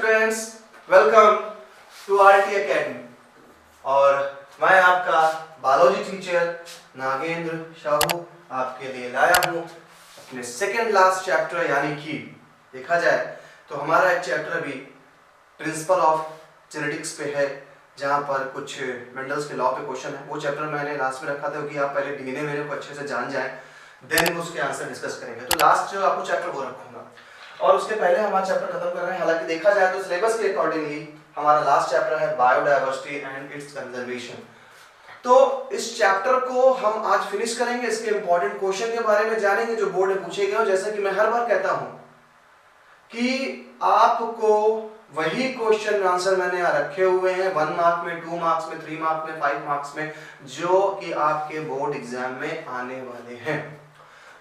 Students, welcome to RT academy. और मैं आपका बायोलॉजी टीचर नागेंद्र साहू आपके लिए लाया हूँ अपने सेकेंड लास्ट चैप्टर, यानी कि देखा जाए तो हमारा एक चैप्टर अभी प्रिंसिपल ऑफ जेनेटिक्स पे है, जहाँ पर कुछ मेंडल्स के लॉ पे क्वेश्चन है। वो चैप्टर मैंने लास्ट में रखा था क्योंकि आप पहले डीएनए मेरे को अच्छे से जान जाएं, देन उसके आंसर डिस्कस करेंगे। तो लास्ट जो आपको चैप्टर वो रखूंगा, और उसके पहले हमारा चैप्टर खत्म कर रहे हैं। हालांकि देखा जाए तो सिलेबस के अकॉर्डिंगली हमारा लास्ट चैप्टर है बायोडायवर्सिटी एंड इट्स कंजर्वेशन। तो इस चैप्टर को हम आज फिनिश करेंगे। इसके इंपॉर्टेंट क्वेश्चन के बारे में जानेंगे जो बोर्ड में पूछे गए। जैसे कि मैं हर बार कहता हूं कि आपको वही क्वेश्चन आंसर मैंने यहाँ रखे हुए हैं 1 मार्क में, 2 मार्क्स में, 3 मार्क्स में, 5 मार्क्स में, जो कि आपके बोर्ड एग्जाम में आने वाले हैं।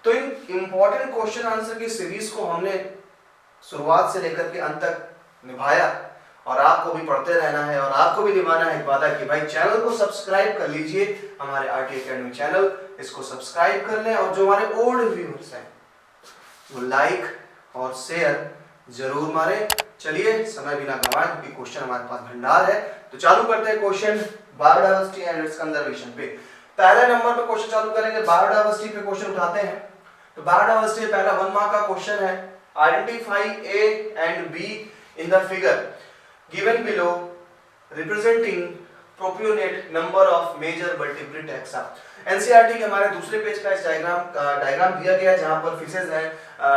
तो इन इंपॉर्टेंट क्वेश्चन आंसर की सीरीज को हमने शुरुआत से लेकर के अंत तक निभाया, और आपको भी पढ़ते रहना है और आपको भी निभाना है एक वादा कि भाई चैनल को सब्सक्राइब कर लीजिए, हमारे आरटी एकेडमी चैनल, इसको सब्सक्राइब कर लें, और जो हमारे ओल्ड व्यूअर्स हैं वो लाइक और शेयर जरूर मारें। चलिए समय बिना गंवाए, क्योंकि क्वेश्चन हमारे पास भंडार है, तो चालू करते हैं question biodiversity and it's conservation पे। पहले नंबर पे क्वेश्चन चालू करेंगे, बायोडायवर्सिटी पे क्वेश्चन उठाते हैं। तो बायोडायवर्सिटी पहला 1 मार्क का क्वेश्चन है। Identify A and B in the figure given below representing proportionate number of major vertebrate taxa। NCERT के हमारे दूसरे पेज का इस डायग्राम दिया गया है, जहां पर फिशेज हैं,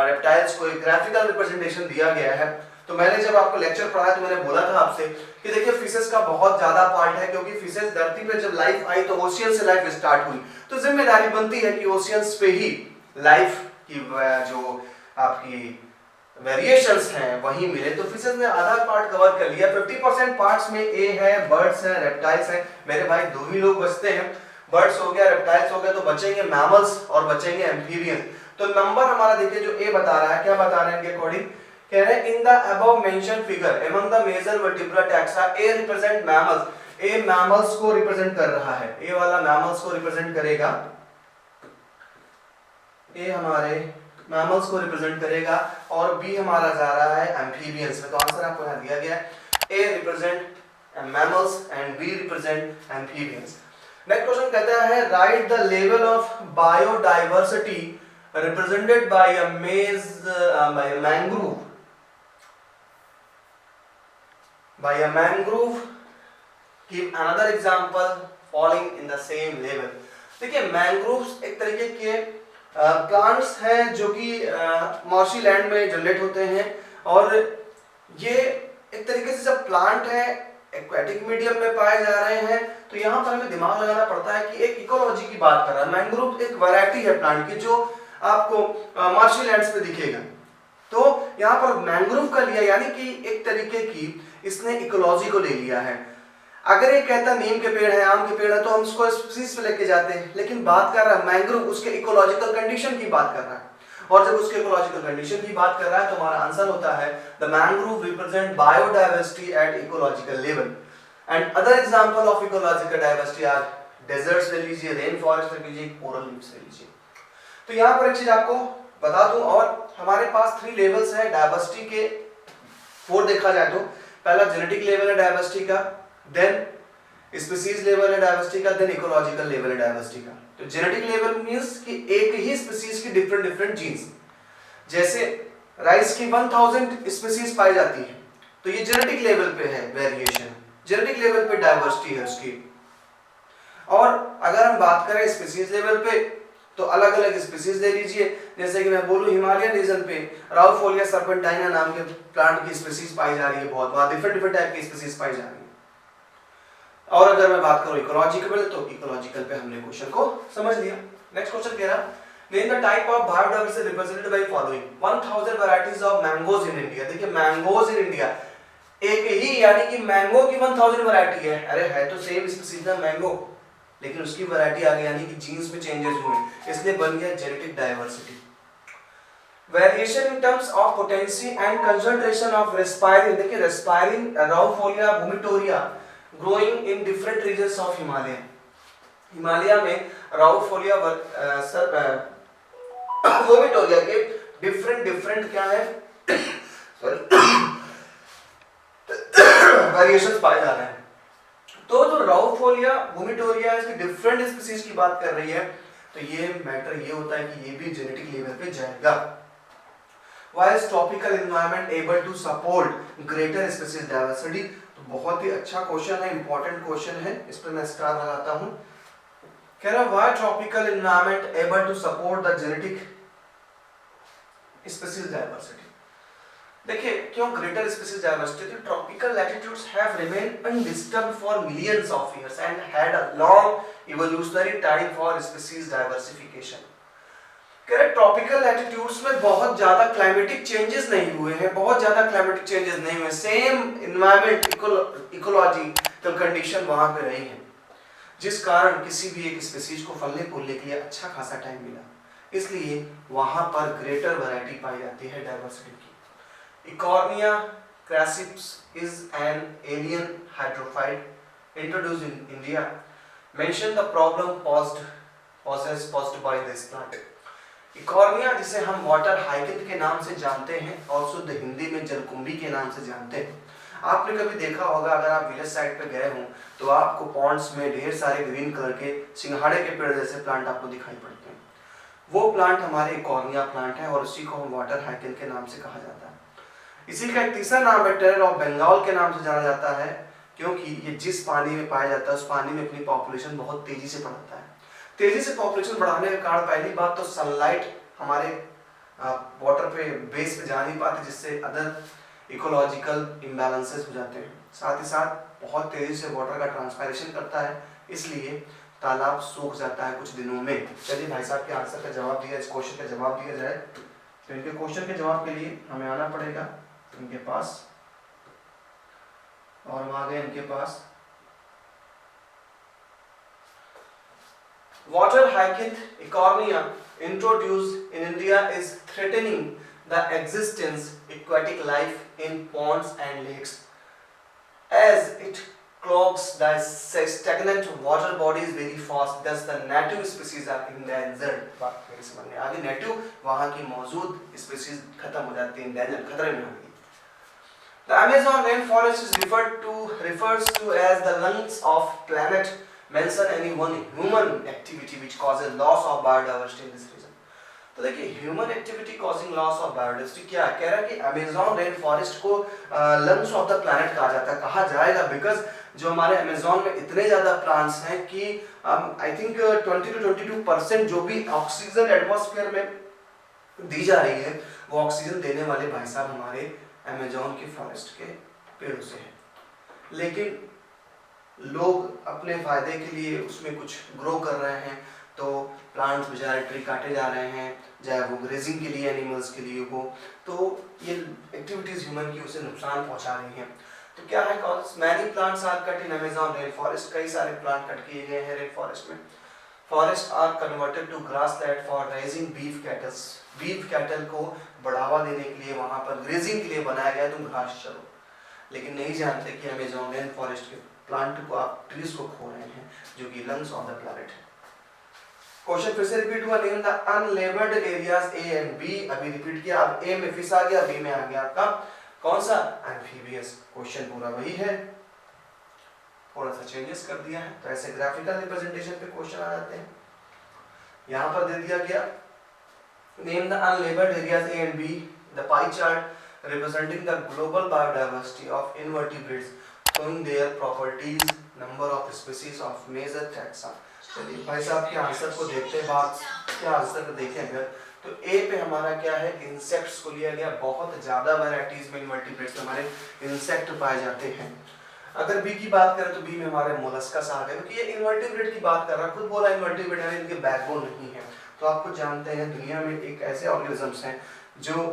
रेप्टाइल्स को एक ग्राफिकल रिप्रेजेंटेशन दिया गया है। तो मैंने जब आपको लेक्चर पढ़ाया तो मैंने बोला था आपसे कि देखिए फिशेज का बहुत ज्यादा पार्ट है, क्योंकि फिशेज धरती पे जब लाइफ आई तो ओशियन से लाइफ स्टार्ट हुई, तो जिम्मेदारी बनती है कि ओशियंस पे ही लाइफ की जो आपकी वेरिएशंस हैं वही मिले। तो फिशेज ने आधा पार्ट कवर कर लिया। 50% पार्ट्स में ए है, बर्ड्स हैं, रेप्टाइल्स हैं। मेरे भाई दो ही लोग बचते हैं, बर्ड्स हो गया, रेप्टाइल्स हो गया, तो बचेंगे मैमल्स और बचेंगे एम्फीबियंस। तो नंबर हमारा देखिए जो ए बता रहा है, क्या बता रहे हैं इनके अकॉर्डिंग, कह रहे हैं in the above mention figure among the major vertebra taxa A represent mammals. A mammals को रिप्रेजेंट कर रहा है, ए वाला मैमल्स को रिप्रेजेंट करेगा, ए हमारे मैमल्स को रिप्रेजेंट करेगा, और बी हमारा जा रहा है एम्फीबियंस में। तो आंसर आपको यहां दिया गया है, A represent mammals and B represent amphibians. Next question कहता है write the level of biodiversity represented by a mangrove give another example following in the same level. देखिए मैंग्रोव्स एक तरीके के प्लांट्स हैं जो कि मॉर्शी लैंड में जनरेट होते हैं, और ये एक तरीके से जब प्लांट है एक्वेटिक मीडियम में पाए जा रहे हैं, तो यहाँ पर हमें दिमाग लगाना पड़ता है कि एक इकोलॉजी की बात कर रहा है। मैंग्रोव एक वैरायटी है प्लांट की जो आपको मॉर्शी लैंड्स पे दिखेगा। तो यहाँ पर मैंग्रोव का लिया, यानी कि एक तरीके की इसने इकोलॉजी को ले लिया है। अगर ये कहता नीम के पेड़ है, आम के पेड़ है, तो हम उसको स्पीसीज पे लेके जाते हैं, लेकिन बात कर रहा है मैंग्रोव उसके इकोलॉजिकल कंडीशन की बात कर रहा है। और जब उसके इकोलॉजिकल कंडीशन की बात कर रहा है तो हमारा आंसर होता है the mangrove represent biodiversity at ecological level. And other example of ecological diversity are deserts ले लीजिए, रेन फॉरेस्ट ले लीजिए, कोरल रीफ्स ले लीजिए। तो यहाँ पर एक चीज आपको बता दूं, और हमारे पास 3 लेवल्स है डायवर्सिटी के, 4 देखा जाए तो। पहला जेनेटिक लेवल है डायवर्सिटी का, देन स्पीसीज लेवल है डायवर्सिटी का, देन इकोलॉजिकल लेवल है डायवर्सिटी का। तो जेनेटिक लेवल मींस कि एक ही स्पीसीज की डिफरेंट जीन्स, जैसे राइस की 1000 स्पीसीज पाई जाती है, तो ये जेनेटिक लेवल पे है वेरिएशन, जेनेटिक लेवल पे डायवर्सिटी है उसकी। और अगर हम बात करें स्पीसीज लेवल पे, तो अलग अलग स्पीसीज ले लीजिए। जैसे कि मैं बोलूं हिमालयन रीजन पे राउफोलिया सर्पेंटाइना नाम के प्लांट की स्पीसीज पाई जा रही है, बहुत वहां डिफरेंट टाइप की स्पीसीज पाई जा रही है। और अगर मैं बात करूं इकोलॉजिकल, तो इकोलॉजिकल पे हमने क्वेश्चन को समझ लिया। नेक्स्ट क्वेश्चन कह रहा name the type of biodiversity represented by following 1000 varieties of mangoes in India. देखिए मैंगोज इन इंडिया एक ही, यानी कि मैंगो की 1000 वैरायटी है। अरे है तो सेम स्पीसीज है मैंगो, लेकिन उसकी वैरायटी आ गई, यानी कि जीन्स में चेंजेस हुए, इसलिए बन गया genetic diversity. Variation in terms of potency and concentration of reserpine. देखिए reserpine Rauvolfia vomitoria growing in different regions of Himalaya. Himalaya में राउफोलिया वोमिटोरिया के डिफरेंट क्या है सॉरी वेरिएशंस पाए जा रहे हैं। तो जो राउफोलिया वोमिटोरिया इसकी डिफरेंट स्पीसीज की बात कर रही है, तो ये मैटर ये होता है कि ये भी जेनेटिक लेवल पे जाएगा। Why is tropical environment able to support greater species diversity? तो बहुत ही अच्छा क्वेश्चन है, इंपॉर्टेंट क्वेश्चन है, इस पर मैं स्टार लगाता हूँ। कह रहा why tropical environment able to support the genetic species diversity? देखिए क्यों greater species diversity? Tropical latitudes have remained undisturbed for millions of years and had a long evolutionary time for species diversification. कह रहे tropical latitudes में बहुत ज्यादा climatic changes नहीं हुए हैं, बहुत ज्यादा क्लाइमेटिक चेंजेस नहीं हुए, सेम एनवायरमेंट इकोलॉजिकल कंडीशन वहां पे रही है, जिस कारण किसी भी एक स्पीसीज को फलने फूलने के लिए अच्छा खासा टाइम मिला, इसलिए वहां पर ग्रेटर वैरायटी पाई जाती है डाइवर्सिटी की। Ecornia crassips is an alien hydrophyte introduced in India. Mention the problem posed by this plant. Ecornia जिसे हम वाटर हाइकिंथ के नाम से जानते हैं और शुद्ध हिंदी में जलकुंभी के नाम से जानते हैं। आपने कभी देखा होगा, अगर आप विलेज साइड पे गए हों तो आपको पॉन्ड्स में ढेर सारे ग्रीन कलर के सिंघाड़े के पेड़ जैसे प्लांट आपको दिखाई पड़ते हैं। वो प्लांट हमारे इकॉर्निया प्लांट है और उसी को हम वाटर हाइकिंथ के नाम से कहा जाता है। इसी का एक तीसरा नाम है टेरर ऑफ बंगाल के नाम से जाना जाता है, क्योंकि ये जिस पानी में पाया जाता है उस पानी में अपनी पॉपुलेशन बहुत तेजी से बढ़ता है। तेजी से पॉपुलेशन बढ़ाने के कारण पहली बात तो सनलाइट हमारे वाटर पे बेस पे जा नहीं पाती, जिससे अदर इकोलॉजिकल इम्बैलेंसेस हो जाते हैं। साथ ही साथ बहुत तेजी से वाटर का ट्रांसपायरेशन करता है, इसलिए तालाब सूख जाता है कुछ दिनों में। चलिए भाई साहब के आंसर का जवाब दिया, इस क्वेश्चन का जवाब दिया जाए तो इनके क्वेश्चन के जवाब के लिए हमें आना पड़ेगा इनके पास, और हम आ गए इनके पास। Water hyacinth Eichhornia introduced in India is threatening the existence aquatic life in ponds and lakes as it clogs the stagnant water bodies very fast, thus the native species are endangered। बात मेरे समझ में आ गई, native वहां की मौजूद species खत्म हो जाती है, endangered खतरे में होगी। The Amazon rainforest is refers to as the lungs of planet. Mention any one human activity which causes loss of biodiversity in this region। तो देखिए human activity causing loss of biodiversity क्या है? कह रहा है कि अमेज़न रेन फॉरेस्ट को lungs of the planet कहा जाता है, कहा जाएगा बिकॉज जो हमारे अमेज़न में इतने ज्यादा प्लांट्स हैं कि आई थिंक 20 to 22% जो भी ऑक्सीजन एटमॉस्फेयर में दी जा रही है वो ऑक्सीजन देने वाले भाई साहब हमारे अमेज़न के फॉरेस्ट के पेड़ों से है। लेकिन लोग अपने फायदे के लिए उसमें कुछ ग्रो कर रहे हैं, तो प्लांट्स बेचारे ट्री काटे जा रहे हैं, चाहे वो ग्रेजिंग के लिए एनिमल्स के लिए हो, तो ये एक्टिविटीज ह्यूमन की उसे नुकसान पहुंचा रही हैं। तो क्या है cause? Many plants are cut in Amazon rain forest, कई सारे प्लांट कट किए गए हैं रेन फॉरेस्ट में। Forest are converted to grassland for raising beef cattles, beef cattle को बढ़ावा देने के लिए वहां पर ग्रेजिंग के लिए बनाया गया, तुम घास चलो। लेकिन नहीं जानते कि अमेज़न रेन फॉरेस्ट के प्लांट को आप ट्रीज को खो रहे हैं जो कि लंग्स ऑफ द प्लैनेट है। क्वेश्चन फिर से रिपीट हुआ, name the unlabelled areas A and B. अभी रिपीट किया, अब ए में फिश आ गया, बी में आ गया आपका कौन सा? एम्फीबियस। क्वेश्चन पूरा वही है, थोड़ा सा चेंजेस कर दिया है। तो ऐसे ग्राफिकल रिप्रेजेंटेशन पे क्वेश्चन आ जाते हैं। यहाँ पर दे दिया गया name the unlabelled areas A and B, the pie chart representing the global biodiversity of invertebrates showing their properties, number of species of major taxa। चलिए भाई साहब के आंसर को देखते हैं, बात क्या आंसर को देखें अगर तो ए पे हमारा क्या है? इंसेक्ट्स को लिया गया। बहुत ज्यादा वैरायटीज में इनवर्टिब्रेट्स हमारे इंसेक्ट पाए जाते हैं। अगर बी की बात करें तो बी में हमारे मोलस्कस आ गए, क्योंकि ये इनवर्टिब्रेट की बात कर रहा है, खुद बोला इनवर्टिब्रेट है, इनके बैकबोन नहीं है। तो आप कुछ जानते हैं दुनिया में एक ऐसे ऑर्गेनिजम्स हैं जो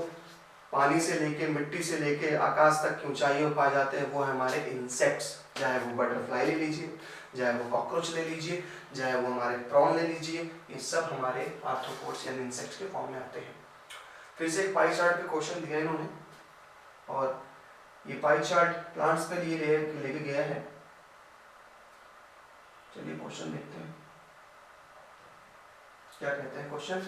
पानी से लेके मिट्टी से लेके आकाश तक की ऊंचाइयों पाए जाते हैं, वो है हमारे इंसेक्ट्स। चाहे वो बटरफ्लाई ले लीजिए, चाहे वो कॉकरोच ले लीजिए, चाहे वो हमारे प्रॉन ले लीजिए, ये सब हमारे आर्थ्रोपोड्स यानी इंसेक्ट्स के फॉर्म में आते हैं। फिर से एक पाई चार्ट पे क्वेश्चन दिया इन्होंने, और ये पाई चार्ट प्लांट्स पे लिए लेके गया है। चलिए क्वेश्चन देखते हैं क्या कहते हैं क्वेश्चन।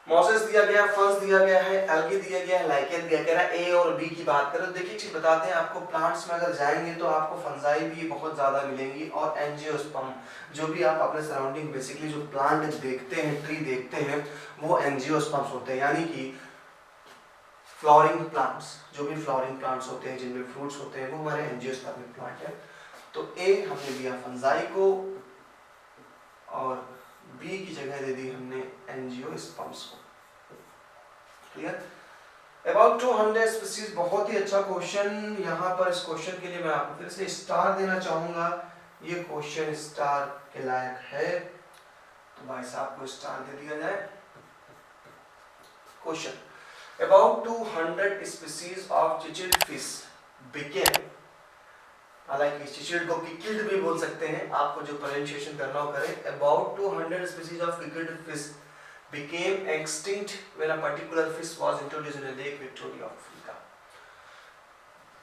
मॉसेस दिया गया, फंस दिया गया है, एल्गी दिया गया है, लाइकेन दिया गया है। ए और बी की बात करें तो देखिए चीज बताते हैं आपको, प्लांट्स में अगर जाएंगे तो आपको फंजाई भी बहुत ज्यादा मिलेंगी और एंजियोस्पर्म, जो भी आप अपने सराउंडिंग बेसिकली जो प्लांट देखते हैं, ट्री देखते हैं, वो एंजियोस्पर्म्स होते हैं, यानी कि फ्लावरिंग प्लांट्स, जो भी फ्लावरिंग प्लांट्स होते हैं जिनमें फ्रूट्स होते हैं, वो हमारे एंजियोस्पर्मिक प्लांट है। तो ए हमने दिया फंजाई को और बी की जगह दे दी हमने एंजियोस्पर्म्स को। क्लियर? अबाउट 200 स्पीसीज, बहुत ही अच्छा क्वेश्चन। यहाँ पर इस क्वेश्चन के लिए मैं आपको फिर से स्टार देना चाहूंगा, ये क्वेश्चन स्टार के लायक है, तो भाई साहब को स्टार दे दिया जाए। Question, about 200 species of cichlid fish became, हालांकि चिचिल्ड को किकिल्ड भी बोल सकते हैं, आपको जो प्रोनाउंसिएशन करना हो करें। About 200 species of cichlid fish became extinct when a particular fish was introduced in a lake Victoria, Africa.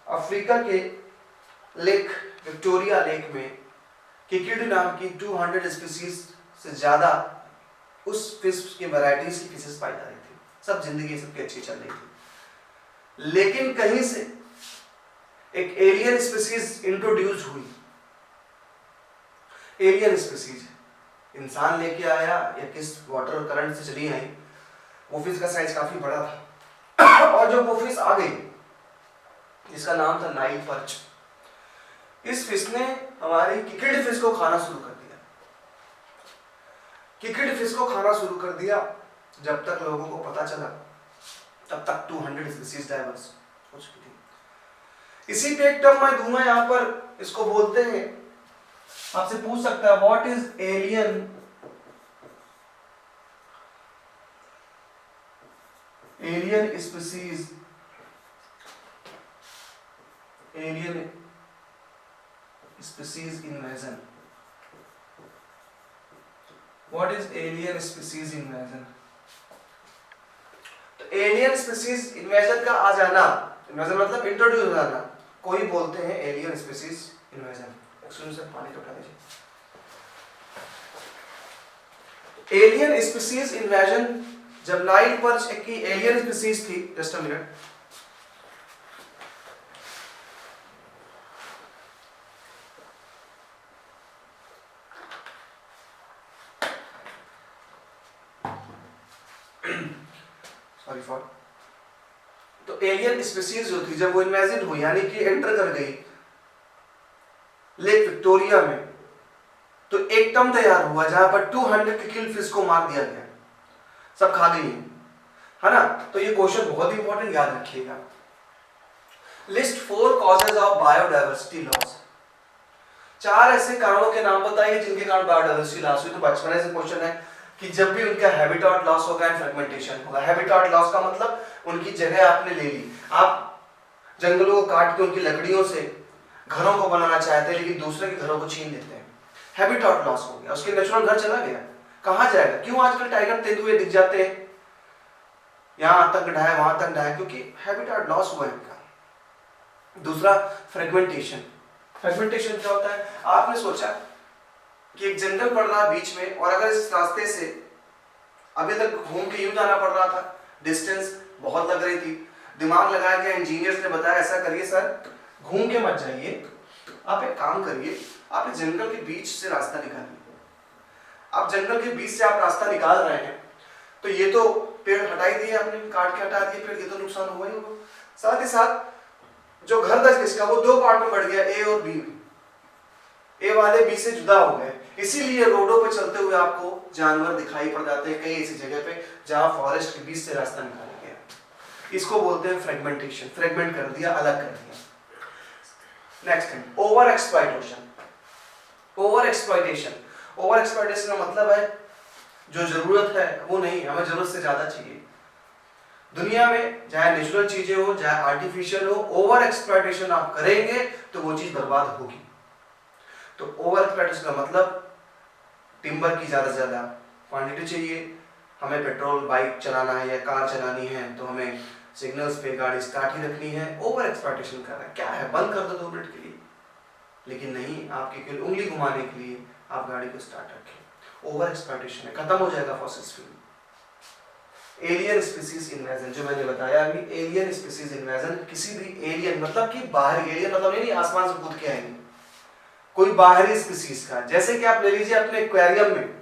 Africa के लेक विक्टोरिया लेक में किकिल्ड नाम की 200 स्पीसीज से ज्यादा उस फिश की वैरायटीज की फिशेस पाई जा रही थी, सब जिंदगी सबकी अच्छी चल रही थी, लेकिन कहीं से एक एलियन स्पीसीज इंट्रोड्यूस हुई। एलियन स्पीसीज इंसान लेके आया या किस वाटर करंट से चली आई, वो फिश का साइज काफी बड़ा था और जब वो फिश आ गई जिसका नाम था नाइल पर्च, इस फिश ने हमारी किकिल्ड फिश को खाना शुरू कर दिया। किकिल्ड फिश को खाना शुरू कर दिया, जब तक लोगों को पता चला तब तक 200 स्पीसीज डाइवर्स हो चुकी थी। इसी पे एक टर्म मैं दूंगा यहाँ पर, इसको बोलते हैं, आपसे पूछ सकता है what is alien species, alien species invasion, what is alien species invasion. तो एलियन स्पीसीज इन्वेजन का आ जाना, इन्वेजन मतलब इंट्रोड्यूस हो जाना, कोई बोलते हैं एलियन स्पीसीज इन्वेजन। से पानी तो उठा दीजिए। एलियन स्पीसीज इन्वेजन, जब नाइल पर्च एक की एलियन स्पीसीज थी, just a minute, sorry for, तो एलियन स्पीसीज जो थी जब वो इन्वेजन हुई, यानी कि एंटर कर गई लेक विक्टोरिया में, तो एक टर्म तैयार हुआ जहां पर 200 किकिल्ड फिश को मार दिया गया, सब खा गई है ना। तो ये क्वेश्चन बहुत इंपॉर्टेंट, याद रखिएगा। List 4 causes of biodiversity loss, 4 ऐसे कारणों के नाम बताइए जिनके कारण बायोडायवर्सिटी लॉस हुई। तो बचपन से क्वेश्चन है कि जब भी उनका हैबिटेट लॉस होगा एंड फ्रेगमेंटेशन होगा। हैबिटेट लॉस का मतलब उनकी जगह आपने ले ली, आप जंगलों को काट के उनकी लकड़ियों से घरों को बनाना चाहते हैं लेकिन दूसरे के घरों को छीन लेते हैं, हैबिटेट लॉस हो गया, उसके नेचुरल घर चला गया, कहां जाएगा। क्यों आजकल टाइगर तेंदुए दिख जाते हैं, यहां तक ढाए वहां तक ढाए, क्योंकि हैबिटेट लॉस हुआ है इनका। दूसरा फ्रेगमेंटेशन, फ्रेगमेंटेशन क्या होता है, आपने सोचा कि एक जंगल पड़ रहा बीच में और अगर इस रास्ते से अभी तक घूम के यूं जाना पड़ रहा था, डिस्टेंस बहुत लग रही थी, दिमाग लगाया गया, इंजीनियर्स ने बताया ऐसा करिए सर, घूम के मत जाइए, आप एक काम करिए, आप इस जंगल के बीच से रास्ता निकालिए। आप जंगल के बीच से आप रास्ता निकाल रहे हैं तो ये तो पेड़ हटाई दिए आपने, काट के हटा दिए, फिर ये तो नुकसान हुआ ही होगा। साथ ही साथ जो घर था जिसका वो 2 पार्ट में बढ़ गया, ए और बी, ए वाले बी से जुदा हो गए। इसीलिए रोडों पे चलते हुए आपको जानवर दिखाई पड़ जाते हैं कई ऐसी जगह पे जहां फॉरेस्ट के बीच से रास्ता निकाला गया। इसको बोलते हैं फ्रेगमेंटेशन, फ्रेगमेंट कर दिया, अलग कर दिया। Next thing, over exploitation. Over exploitation, over exploitation का मतलब है जो जरूरत है वो नहीं, हमें जरूरत से ज्यादा चाहिए। दुनिया में चाहे नेचुरल चीजें हो चाहे आर्टिफिशियल हो, ओवर एक्सप्लॉइटेशन आप करेंगे तो वो चीज बर्बाद होगी। तो ओवर एक्सप्लॉइटेशन का मतलब टिम्बर की ज्यादा से ज्यादा क्वांटिटी चाहिए। हमें पेट्रोल बाइक चलाना है या कार चलानी है तो हमें सिग्नल्स पे गाड़ी स्टार्ट ही रखनी है। ओवर एक्सप्लॉइटेशन कर रहा है, क्या है, बंद कर दो 2 मिनट के लिए, लेकिन नहीं, आपकी केवल उंगली घुमाने के लिए आप गाड़ी को स्टार्ट रखें। ओवर एक्सप्लॉइटेशन है, खत्म हो जाएगा fossil fuel. Alien species invasion, जो मैंने बताया अभी, एलियन स्पीसीज इन्वेजन, किसी भी एलियन मतलब कि बाहरी, एलियन मतलब नहीं आसमान से कूद के आएंगे, कोई बाहरी स्पीसीज का। जैसे कि आप ले लीजिए अपने एक्वेरियम में,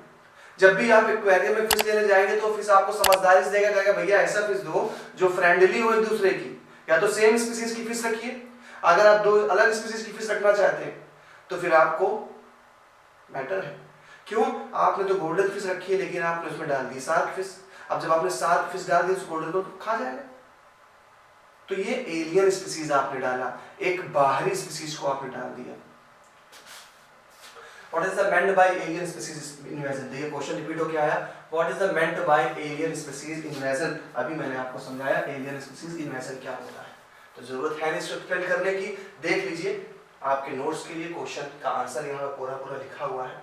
जब भी आप एक्वेरियम में फिश लेने जाएंगे तो फिश आपको समझदारी से देगा, कहेगा भैया ऐसा फिश दो जो फ्रेंडली हो एक दूसरे की, या तो सेम स्पीसीज की फिश रखिए, अगर आप दो अलग स्पीसीज की फिश रखना चाहते हैं तो फिर आपको बेटर है। क्यों? आपने तो गोल्डन फिश रखी है लेकिन आपने उसमें डाल दी शार्क फिश, अब जब आपने शार्क फिश डाल दी उस गोल्डन को तो खा जाएगा। तो ये एलियन स्पीसीज आपने डाला, एक बाहरी स्पीसीज को आपने डाल दिया। What is the meant by alien species invasion? देखिए क्वेश्चन रिपीट होके आया, What is the meant by alien species invasion? अभी मैंने आपको समझाया alien species invasion क्या होता है, तो जरूरत है नहीं इसको एक्सप्लेन करने की, देख लीजिए आपके नोट्स के लिए क्वेश्चन का आंसर यहाँ पे पूरा पूरा लिखा हुआ है।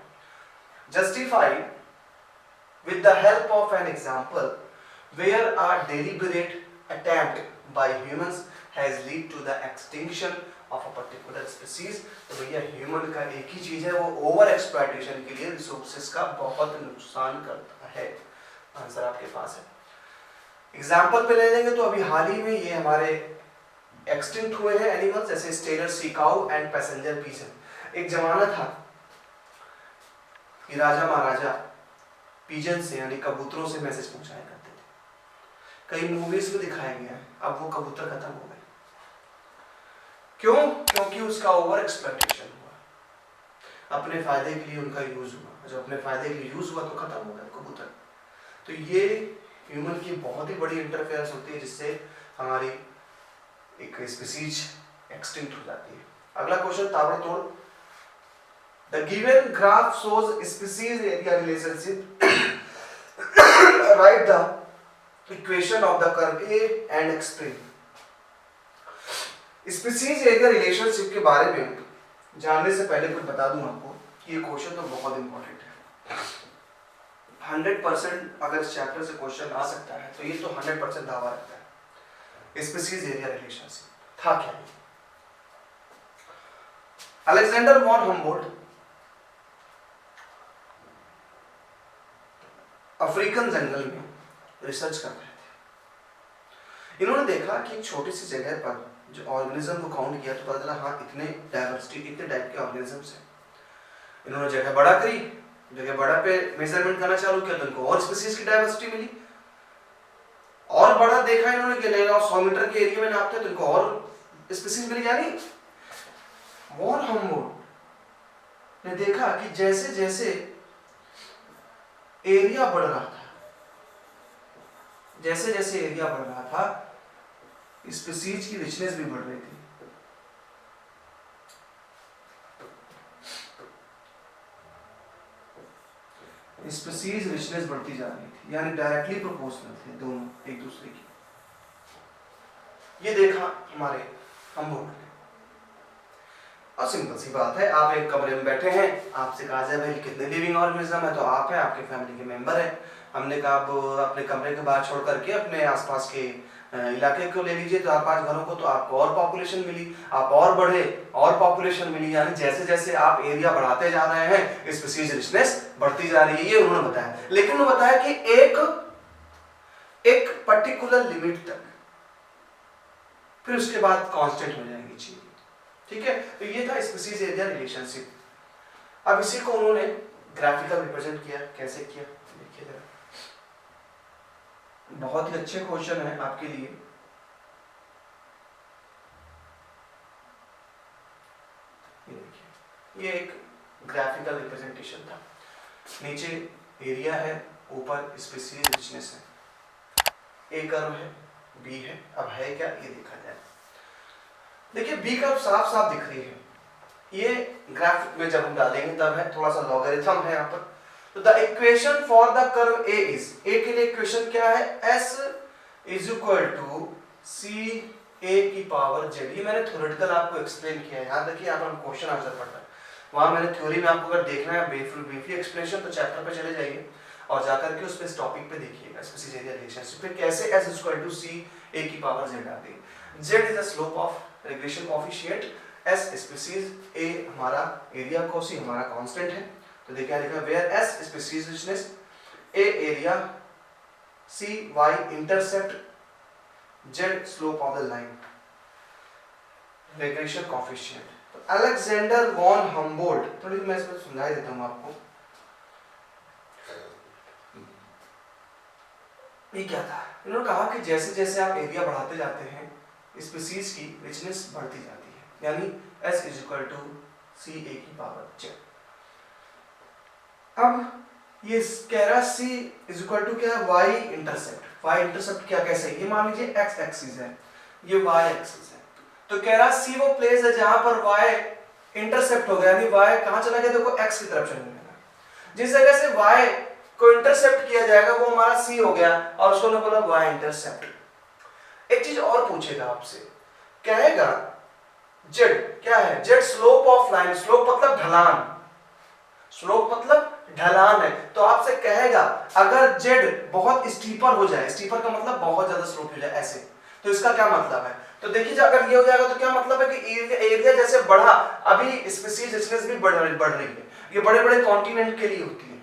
Justify with the help of an example where a deliberate attempt by humans has led to the extinction of a particular species। तो भैया ह्यूमन का एक ही चीज है, वो ओवर एक्सप्लॉयटेशन के लिए रिसोर्सेज का बहुत नुकसान करता है। आंसर आपके पास है। एग्जांपल पे ले लेंगे तो अभी हाल ही में ये हमारे एक्सटिंक्ट हुए हैं एनिमल्स, जैसे Steller sea cow and passenger pigeon. एक जमाना था कि राजा महाराजा पीजन से यानी कबूतरों से मैसेज पहुंचाया करते थे, कई मूवीज में दिखाया गया है। अब वो कबूतर खत्म हो गए, क्यों? क्योंकि उसका ओवर एक्सप्लॉयटेशन हुआ, अपने फायदे के लिए उनका यूज हुआ, जब अपने फायदे के लिए यूज हुआ तो खत्म हो गया कबूतर। तो ये ह्यूमन की बहुत ही बड़ी इंटरफेरेंस होती है जिससे हमारी एक स्पीसीज एक्सटिंक्ट हो जाती है। अगला क्वेश्चन ताबड़तोड़, the given graph shows species area relationship, right the equation of the curve A and explain. Species area relationship के बारे में जानने से पहले कुछ बता दूं आपको कि ये क्वेश्चन तो बहुत इंपॉर्टेंट है। 100% अगर इस चैप्टर से क्वेश्चन आ सकता है तो ये तो 100% दावा रखता है। स्पीसीज एरिया रिलेशनशिप था क्या? अलेक्जेंडर वॉन हम्बोल्ट अफ्रीकन जंगल में रिसर्च कर रहे थे। इन्होंने देखा कि एक छोटी सी जगह पर जो ऑर्गेनिज्म को काउंट किया तो पता चला हाँ इतने डाइवर्सिटी, इतने टाइप के ऑर्गेनिजम्स हैं। इन्होंने जगह बड़ा करी, जगह बड़ा पे मेजरमेंट करना चालू किया तो इनको और स्पीसीज की डाइवर्सिटी मिली, और बड़ा देखा इन्होंने कि नहीं 100 मीटर के एरिया में नापते तो इनको और स्पीसीज मिली। यानी वॉन हम्बोल्ट ने देखा कि जैसे जैसे एरिया बढ़ रहा था, जैसे जैसे एरिया बढ़ रहा था स्पीसीज की रिचनेस भी बढ़ रही थी। स्पीसीज रिचनेस बढ़ती जा रही थी, यानी डायरेक्टली प्रोपोर्शनल थे दोनों एक दूसरे की। ये देखा हमारे हम्बोल्ट ने, और सिंपल सी बात है, आप एक कमरे में बैठे हैं, आपसे कहा जाए भाई कितने लिविंग ऑर्गेनिज्म है, तो आप हैं, आपके फैमिली के मेंबर हैं। हमने कहा आप अपने कमरे के बाहर छोड़ करके अपने आसपास के इलाके को ले लीजिए, तो 4-5 घरों को, तो आपको और पॉपुलेशन मिली, आप और बढ़े और पॉपुलेशन मिली। यानी जैसे जैसे आप एरिया बढ़ाते जा रहे हैं स्पीसीज रिचनेस बढ़ती जा रही है, ये उन्होंने बताया। लेकिन उन्होंने बताया कि एक पर्टिकुलर लिमिट तक, फिर उसके बाद कांस्टेंट हो जाएंगी चीजें। ठीक है, तो ये था स्पीसीज एरिया रिलेशनशिप। अब इसी को उन्होंने ग्राफिकल रिप्रेजेंट किया। कैसे किया देखिए जरा, बहुत ही अच्छे क्वेश्चन है आपके लिए। ये देखिए, ये एक ग्राफिकल रिप्रेजेंटेशन था। नीचे एरिया है, ऊपर स्पीसीज रिचनेस है, ए कर्व है, बी है। अब है क्या ये देखा जाए। देखिए बी कर्व साफ साफ दिख रही है, ये ग्राफिक में जब हम डालेंगे तब है, थोड़ा सा लॉगरिथम है यहाँ पर। तो the equation for the curve A is, A के लिए इक्वेशन क्या है, s is equal to C A की पावर जेड। ये मैंने थ्योरेटिकल आपको एक्सप्लेन किया है, याद रखिए। यहाँ पर हम क्वेश्चन आंसर पढ़ते हैं, वहां मैंने थ्योरी में आपको अगर देखना है ब्रीफली एक्सप्लेनेशन तो चैप्टर पे चले जाइए और जाकर के उस पे इस टॉपिक पे देखिएगा स्पीसीज एरिया रिलेशनशिप पे कैसे s is equal to C A की पावर जेड आ गई। z is the slope of regression coefficient, s species, a हमारा एरिया को, c हमारा कांस्टेंट है। तो देखिए लिखा where s species richness, a area C y intercept, Z slope of the line, regression coefficient। तो अलेक्जेंडर वॉन हम्बोल्ट, थोड़ी मैं इसमें समझा देता हूँ आपको। ये क्या था, इन्होंने कहा कि जैसे जैसे आप एरिया बढ़ाते जाते हैं स्पीसीज की रिचनेस बढ़ती जाती है, यानी S is equal to C A की पावर z। अब ये कह रहा है C इज इक्वल टू क्या है, y इंटरसेप्ट। y इंटरसेप्ट क्या कैसे, ये मान लीजिए x एक्सिस है, ये y एक्सिस है, तो कह रहा C वो प्लेस है जहां पर y इंटरसेप्ट हो गया, यानी y कहां चला गया, देखो x की तरफ चला गया। जिस जगह से y को इंटरसेप्ट किया जाएगा वो हमारा C हो गया, और उसको ने बोला y इंटरसेप्ट। एक चीज और पूछेगा आपसे, कहेगा z क्या है, z slope of line, slope मतलब ढलान, स्लोप मतलब ढलान है, तो आपसे कहेगा अगर z बहुत स्टीपर हो जाए, स्टीपर का मतलब बहुत ज्यादा स्लोप हो जाए ऐसे, तो इसका क्या मतलब है। तो देखिए अगर ये हो जाएगा तो क्या मतलब है कि एरिया जैसे बढ़ा, अभी स्पीसीज रिचनेस भी बढ़ रही है, ये बड़े बड़े कॉन्टिनेंट के लिए होती है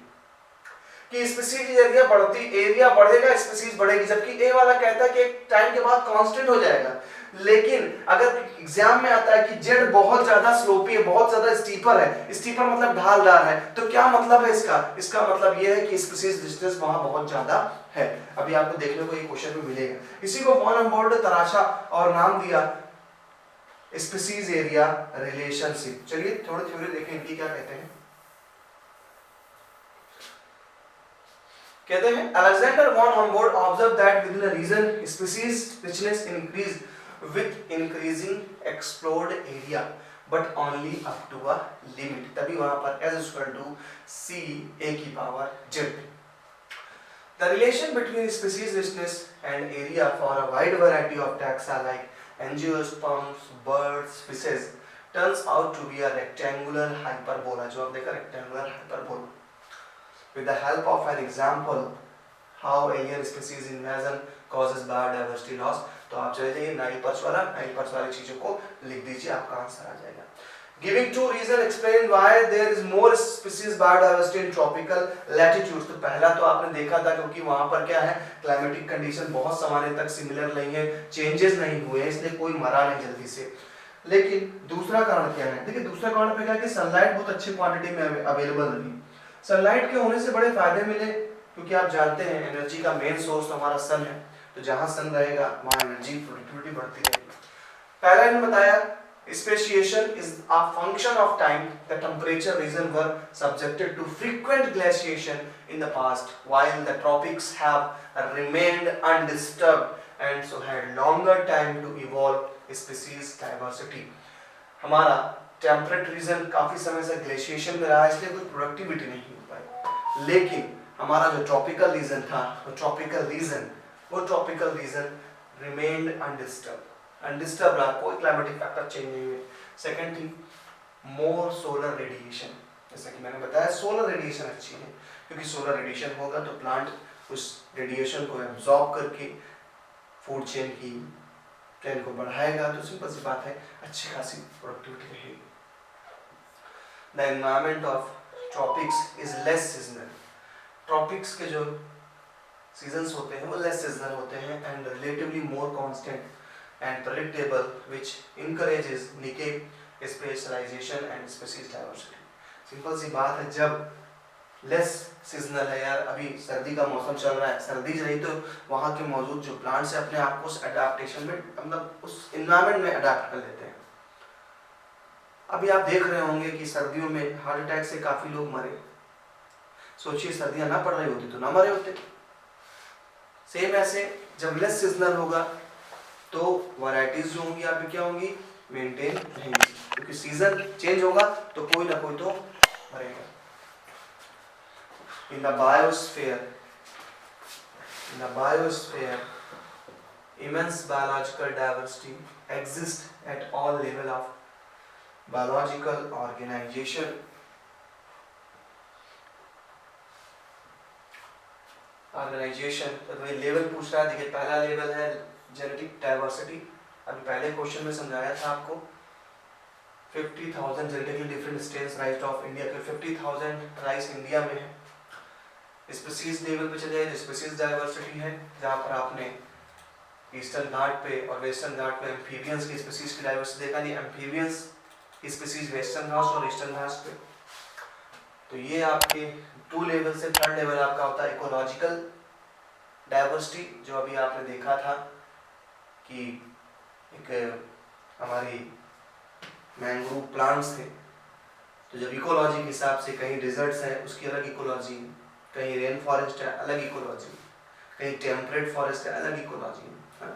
कि स्पीसीज एरिया बढ़ती, एरिया बढ़ेगा स्पीसीज बढ़ेगी, जबकि ए वाला कहता है कि एक टाइम के बाद कांस्टेंट हो जाएगा। लेकिन अगर एग्जाम में आता है कि जेड बहुत ज्यादा स्लोपी है, बहुत ज्यादा स्टीपर है, स्टीपर मतलब ढालदार है, तो क्या मतलब है इसका, इसका मतलब यह है कि स्पीसीज डिस्टेंस वहां बहुत ज्यादा है। अभी आपको देखने को ये क्वेश्चन में मिलेगा। इसी को वॉन हम्बोल्ट ने तराशा और नाम दिया स्पीसीज एरिया रिलेशनशिप। चलिए थोड़ी थ्योरी देखें इनकी क्या कहते हैं। कहते हैं Alexander von Humboldt observe that within a region species richness increase with increasing explored area but only up to a limit, तभी वहां पर s equal to c a की power z। The relation between species richness and area for a wide variety of taxa like angiosperms, birds, fishes turns out to be a rectangular hyperbola, जो आप देखा rectangular hyperbola। With the help of an example how alien species invasion causes biodiversity loss, तो आप चले जाइए Nile perch वाली चीजों को लिख दीजिए, आपका आंसर आ जाएगा। Giving two reasons explain why there is more species biodiversity in tropical latitudes। तो पहला तो आपने देखा था क्योंकि वहां पर क्या है, क्लाइमेटिक कंडीशन बहुत समय तक सिमिलर नहीं है, चेंजेस नहीं हुए, इसलिए कोई मरा नहीं जल्दी से। लेकिन दूसरा कारण क्या है, देखिए दूसरा कारण पे क्या है कि सनलाइट बहुत अच्छी क्वांटिटी में अवेलेबल रही। सनलाइट के होने से बड़े फायदे मिले, क्योंकि आप जानते हैं एनर्जी का मेन सोर्स तो हमारा सन है, तो जहां सन रहेगा वहां एनर्जी प्रोडक्टिविटी बढ़ती रहेगी। पहला इन्होंने बताया speciation is a function of time. The temperature region were subjected to frequent glaciation in the past, while the tropics have remained undisturbed and so had longer time to evolve species diversity। हमारा temperate region काफी समय से glaciation में रहा, इसलिए कोई productivity नहीं हो पाई। लेकिन हमारा जो ट्रॉपिकल रीजन था, वो ट्रॉपिकल रीजन रिमेन्ड अनडिस्टर्ब रहा, कोई क्लाइमेटिक फैक्टर चेंज नहीं हुए। सेकंड थिंग, मोर सोलर रेडिएशन, जैसा कि मैंने बताया सोलर रेडिएशन अच्छी है, क्योंकि सोलर रेडिएशन होगा तो प्लांट उस रेडिएशन को एब्जॉर्ब करके फूड चेन को बढ़ाएगा, तो सिंपल सी बात है अच्छी खासी प्रोडक्टिविटी रहेगी। The environment of tropics is less seasonal. Tropics के जो सीजन्स होते हैं वो लेस सीजनल होते हैं and relatively more constant and predictable which encourages niche specialization and species diversity. Simple सी बात है, जब लेस सीजनल है यार, अभी सर्दी का मौसम चल रहा है, सर्दी रही तो वहाँ के मौजूद जो प्लांट्स है अपने आप को उस एडाप्टेशन में, मतलब उस इन्वायरमेंट में अडाप्ट कर लेते हैं। अभी आप देख रहे होंगे कि सर्दियों में हार्ट अटैक से काफी लोग मरे, सोचिए सर्दियां ना पड़ रही होती तो ना मरे होते। सेम ऐसे जब लेस सीजनल होगा तो वैरायटीज जो होंगी आपकी क्या होंगी, मेंटेन रहेंगी, क्योंकि सीजन चेंज होगा तो कोई ना कोई तो मरेगा। In the biosphere, immense biological diversity exists at all level of biological organization। तो ये लेवल पूछ रहा है, देखिए पहला लेवल है जेनेटिक डाइवर्सिटी, अभी पहले क्वेश्चन में समझाया था आपको 50,000 genetically different strains rise of India, 50,000 rice India में है। स्पीसीज लेवल पे चले जाए, स्पीसीज डाइवर्सिटी है, जहाँ पर आपने ईस्टर्न घाट पे और वेस्टर्न घाट पे एम्फीबियंस की स्पीसीज की डाइवर्सिटी देखा, नहीं एम्फीबियंस की स्पीसीज वेस्टर्न घाट्स और ईस्टर्न घाट्स पे। तो ये आपके 2 लेवल से 3rd लेवल आपका होता है इकोलॉजिकल डाइवर्सिटी, जो अभी आपने देखा था कि एक हमारी मैंग्रोव प्लांट्स थे, तो जब इकोलॉजी के हिसाब से कहीं डिजर्ट्स है उसकी अलग इकोलॉजी, कहीं रेन फॉरेस्ट है अलग इकोलॉजी, कहीं टेम्परेट फॉरेस्ट है अलग इकोलॉजी है।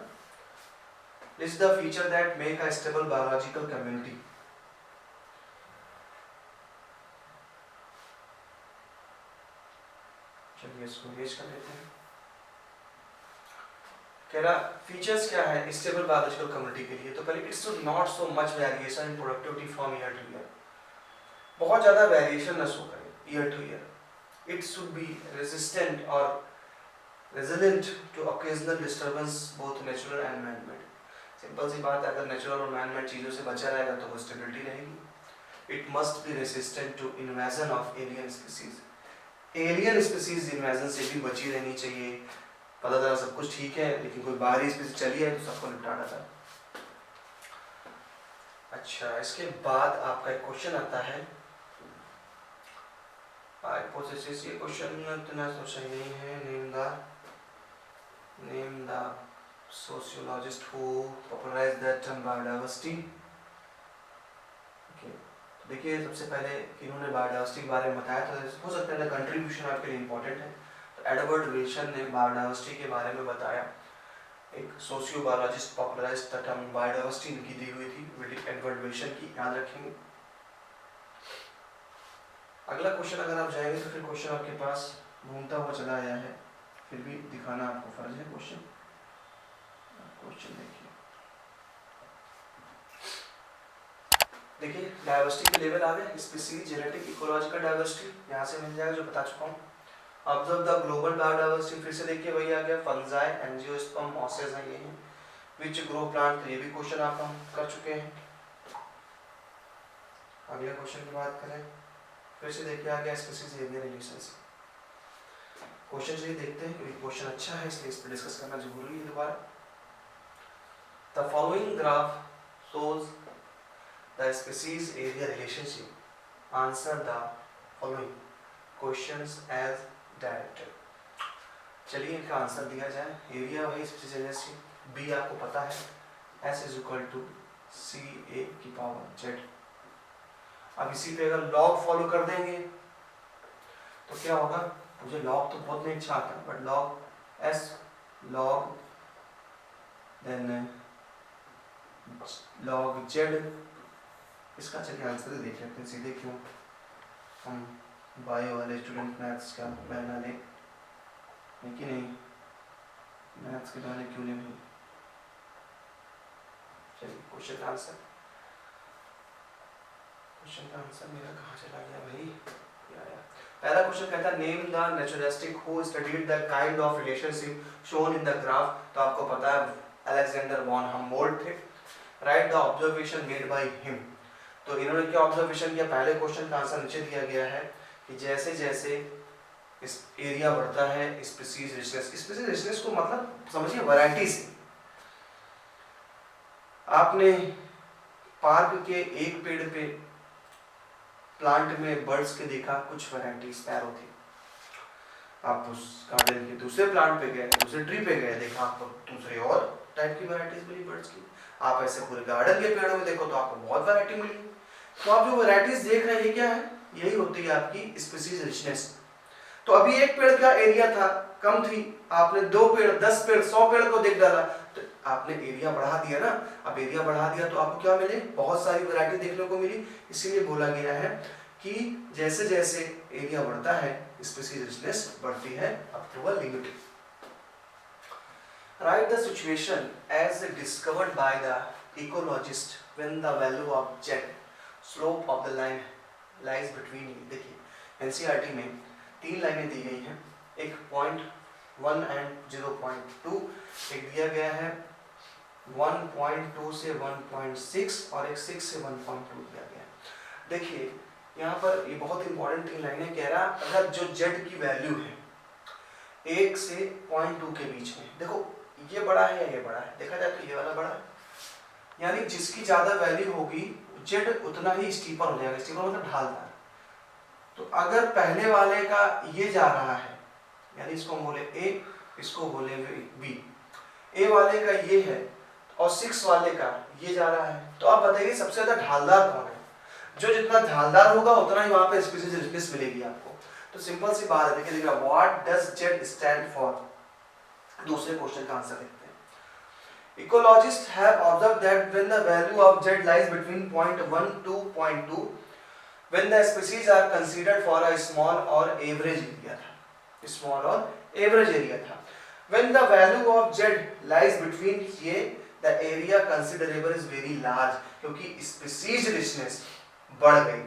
This is the feature that make a stable biological community. चलिए इसको रेज कर लेते हैं। कह रहा फीचर्स क्या है स्टेबल बायोलॉजिकल कम्युनिटी के लिए, तो पहले it's not so much variation in productivity from year to year, बहुत ज़्यादा वेरिएशन न शो करे year to year. It should be resistant और resilient to occasional disturbance both natural and man made. Simple सी बात है, अगर नेचुरल और मैन मेड चीज़ों से बचा रहेगा तो वो स्टेबिलिटी रहेगी। It must be resistant to invasion of alien species, alien species invasion से भी बची रहनी चाहिए। पता चला सब कुछ ठीक है लेकिन कोई बाहरी स्पीसीज चली है तो सबको निपटाना था। अच्छा, इसके बाद आपका एक क्वेश्चन आता है, हाइपोथेसिस, ये क्वेश्चन इतना तो सही नहीं है। Name the sociologist who popularised the term biodiversity. Okay, तो देखिए सबसे पहले इन्होंने बायोडाइवर्सिटी के बारे में बताया, तो हो सकता है कंट्रीब्यूशन आपके लिए इंपॉर्टेंट है। तो एडवर्ड विल्सन ने बायोडाइवर्सिटी के बारे में बताया, एक सोशियोबायोलॉजिस्ट पॉपुलराइज्ड द टर्म बायोडाइवर्सिटी इनकी दी हुई थी, एडवर्ड विल्सन की, याद रखेंगे। अगला क्वेश्चन अगर आप जाएंगे तो फिर क्वेश्चन आपके पास घूमता हुआ चला आया है, फिर भी दिखाना आपको फर्ज है। क्वेश्चन देखिए डाइवर्सिटी के लेवल आ गए, स्पीसीज, जेनेटिक, इकोलॉजिकल डाइवर्सिटी, यहाँ से मिल जाएगा जो बता चुका हूँ। ऑब्जर्व द ग्लोबल बायोडाइवर्सिटी, फिर से देखिए वही आ गया, फंजाई, एंजियोस्पर्म, मॉसेस हैं ये हैं, विच ग्रो प्लांट, तो ये भी क्वेश्चन आप हम कर चुके हैं। अगले क्वेश्चन की बात करें, फिर से देखिए आ गया स्पीसीज एरिया रिलेशंस। क्वेश्चन से ही देखते हैं क्योंकि क्वेश्चन अच्छा है इसलिए इस पर डिस्कस करना जरूरी है दोबारा। The following graph shows the species area relationship, answer the following questions as directed. चलिए इनका आंसर दिया जाए। एरिया वही स्पीसीज रिलेशनशिप, बी आपको पता है, S is equal to C A की पावर जेड। अब इसी पे अगर लॉग फॉलो कर देंगे तो क्या होगा, मुझे लॉग तो बहुत नहीं अच्छा आता, but log S log then log Z, इसका चलिए आंसर देख लेते हैं सीधे, क्यों हम बायो वाले स्टूडेंट मैथ्स का बहना लें, कि नहीं मैथ्स के बहने क्यों नहीं। चलिए क्वेश्चन का आंसर मेरा कहाँ चला गया भाई, पहला क्वेश्चन कहता है name the naturalistic who studied the kind of relationship shown in the graph, तो आपको पता है अलेक्जेंडर वॉन हम्बोल्ट थे। Right the observation made by him, तो इन्होंने क्या ऑब्जर्वेशन किया, पहले क्वेश्चन का आंसर नीचे दिया गया है कि जैसे जैसे इस एरिया बढ़ता है स्पीसीज रिचनेस, स्पीसीज रिचनेस को मतलब समझिए वैरायटी से। आपने पार्क के एक पेड़ पे प्लांट में बर्ड्स के देखा, कुछ वैरायटी स्पैरो थी। आप उस गार्डन के दूसरे प्लांट पे गए, दूसरे ट्री पे गए, देखा आपको दूसरे और टाइप की वैरायटीज मिली बर्ड्स की। आप ऐसे पूरे गार्डन के पेड़ों में देखो तो आपको बहुत वैरायटी मिली। तो आप जो वैरायटीज देख रहे हैं ये क्या है, यही होती है आपकी स्पीसीज रिचनेस। तो अभी एक पेड़ का एरिया था, कम थी, आपने 2 पेड़, 10 पेड़, 100 पेड़ को देख डाला, तो आपने एरिया बढ़ा दिया ना। अब एरिया बढ़ा दिया तो आपको क्या मिले, बहुत सारी वैरायटी देखने को मिली। इसीलिए बोला गया है कि जैसे जैसे एरिया बढ़ता है स्पीसीज रिचनेस बढ़ती है up to a limit. Write the situation as discovered by the ecologist when the value of Z slope of the line lies between. देखिए एनसीईआरटी में 3 लाइनें दी गई हैं, एक 0.1 एंड 0.2, एक दिया गया है 1.2 से 1.6 और एक 6 से 1.2 दिया गया है। देखिए यहाँ पर ये बहुत इंपॉर्टेंट 3 लाइनें कह रहा, अगर जो जेड की वैल्यू है 1 से 0.2 के बीच में। देखो ये बड़ा है या ये बड़ा है, देखा जाए तो ये वाला बड़ा है, यानी जिसकी ज्यादा वैल्यू होगी जेड उतना ही स्टीपर हो जाएगा। स्टीपर मतलब ढालदार। तो अगर पहले वाले का ये जा रहा है, यानी इसको बोले ए, इसको बोले बी, ए वाले का ये है और 6 वाले का ये जा रहा है, तो आप बताइए सबसे ज्यादा ढालदार कौन है? जो जितना ढालदार होगा उतना ही वहां पे स्पीसीज रिचनेस मिलेगी आपको। तो सिंपल सी बात है, देखिए what does Z stand for. दूसरे क्वेश्चन का आंसर देखते हैं। Ecologist have observed that when the value of Z lies between 0.1 to 0.2 when the species are considered for a small or average area था, small और average area था। when the value of z lies between ये the area considerable is very large, क्योंकि species richness बढ़ गई।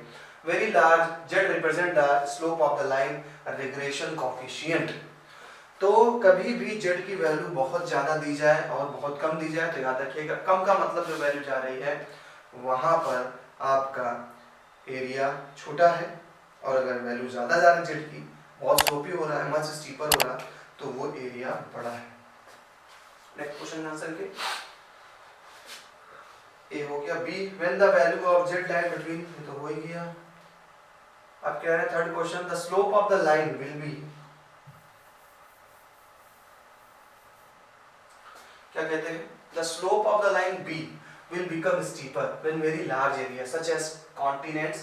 very large z represent the slope of the line regression coefficient। तो कभी भी z की वैल्यू बहुत ज्यादा दी जाए और बहुत कम दी जाए तो याद रखिएगा कम का मतलब जो वैल्यू जा रही है वहां पर आपका एरिया छोटा है, और अगर वैल्यू ज्यादा जा रही है जेड की, बहुत स्लोपी हो रहा है, मच स्टीपर हो रहा है, तो वो एरिया बड़ा है। नेक्स्ट क्वेश्चन आंसर के ए हो गया। B when the value of Z line between, ये तो हो ही गया। अब कह रहे हैं third question, the slope of the line will be, क्या कहते हैं, the slope of the line be will become steeper when very large areas such as continents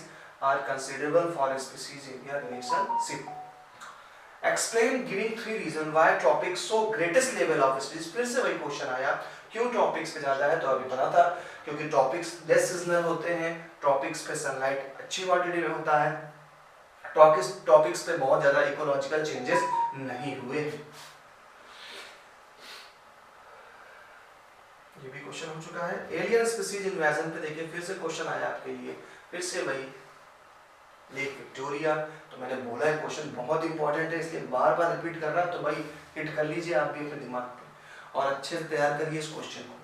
are considerable for a species area relationship. Explain giving 3 reasons why tropics show greatest level of species। फिर से वही question आया, क्यों tropics पे ज्यादा है? तो अभी पता था क्योंकि ट्रॉपिक्स लेस सीजनल होते हैं, ट्रॉपिक्स पे सनलाइट अच्छी क्वांटिटी में होता है, ट्रॉपिक्स पे बहुत ज्यादा इकोलॉजिकल चेंजेस नहीं हुए। ये भी क्वेश्चन हो चुका है। एलियन स्पीसीज इन्वेजन पे देखिए फिर से क्वेश्चन आया आपके लिए, फिर से वही लेक विक्टोरिया। तो मैंने बोला है क्वेश्चन बहुत इंपॉर्टेंट है, इसलिए बार बार रिपीट कर रहा हूं, तो भाई हिट कर लीजिए आप भी अपने दिमाग पे और अच्छे से तैयार करिए इस क्वेश्चन को।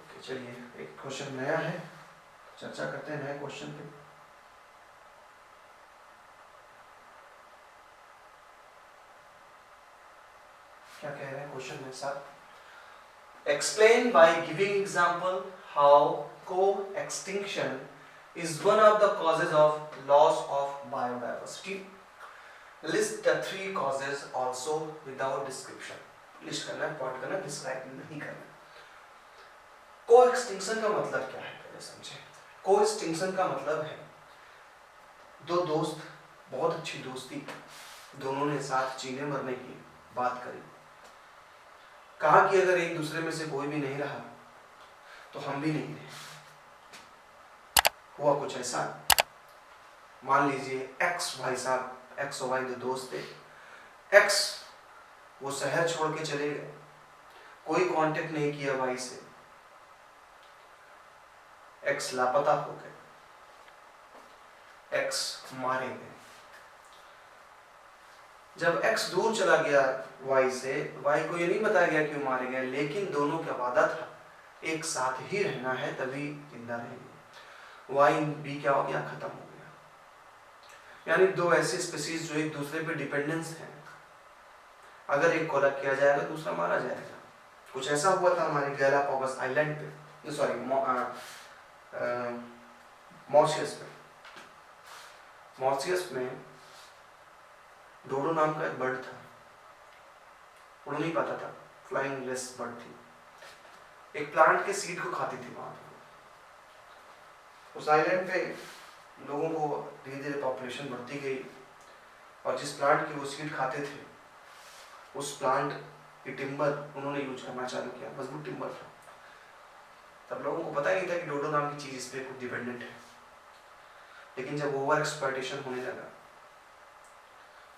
ओके चलिए एक क्वेश्चन नया है, चर्चा करते हैं नए क्वेश्चन पे। क्या कह रहे हैं क्वेश्चन में साहब? Explain by giving example how co-extinction is one of the causes of loss of biodiversity. List the 3 causes also without description. List करना है, पॉइंट करना, डिस्क्राइब नहीं करना। को-एक्सटिंक्शन का मतलब क्या है पहले समझे। को-एक्सटिंक्शन का मतलब है दो दोस्त, बहुत अच्छी दोस्ती, दोनों ने साथ जीने मरने की बात करी, कहा कि अगर एक दूसरे में से कोई भी नहीं रहा तो हम भी नहीं रहे। हुआ कुछ ऐसा, मान लीजिए एक्स भाई साहब, एक्स और वाई दो दोस्त थे, एक्स वो शहर छोड़ के चले गए, कोई कांटेक्ट नहीं किया वाई से, एक्स लापता हो गए, एक्स मारे गए। जब x दूर चला गया y से, y को ये नहीं बताया गया क्यों मारे गए, लेकिन दोनों का वादा था एक साथ ही रहना है तभी जिंदा रहेंगे। y b क्या हो गया, खत्म हो गया। यानी दो ऐसे स्पीसीज जो एक दूसरे पे डिपेंडेंस हैं, अगर एक को अलग किया जाएगा दूसरा मारा जाएगा। कुछ ऐसा हुआ था हमारे गैलापागोस आइलैंड पे, सॉरी मॉरिशस पे। मॉरिशस में डोडो नाम का एक बर्ड था, उड़ नहीं पाता था, फ्लाइंग लेस बर्ड थी, एक प्लांट के सीड को खाती थी वहां पे। उस आइलैंड पे लोगों को धीरे धीरे पॉपुलेशन बढ़ती गई और जिस प्लांट की वो सीड खाते थे उस प्लांट की टिम्बर उन्होंने यूज करना चालू किया, मजबूत टिम्बर था। तब लोगों को पता ही नहीं था कि डोडो नाम की चीज इस पे कुछ डिपेंडेंट है, लेकिन जब ओवर एक्सप्लॉयटेशन होने लगा,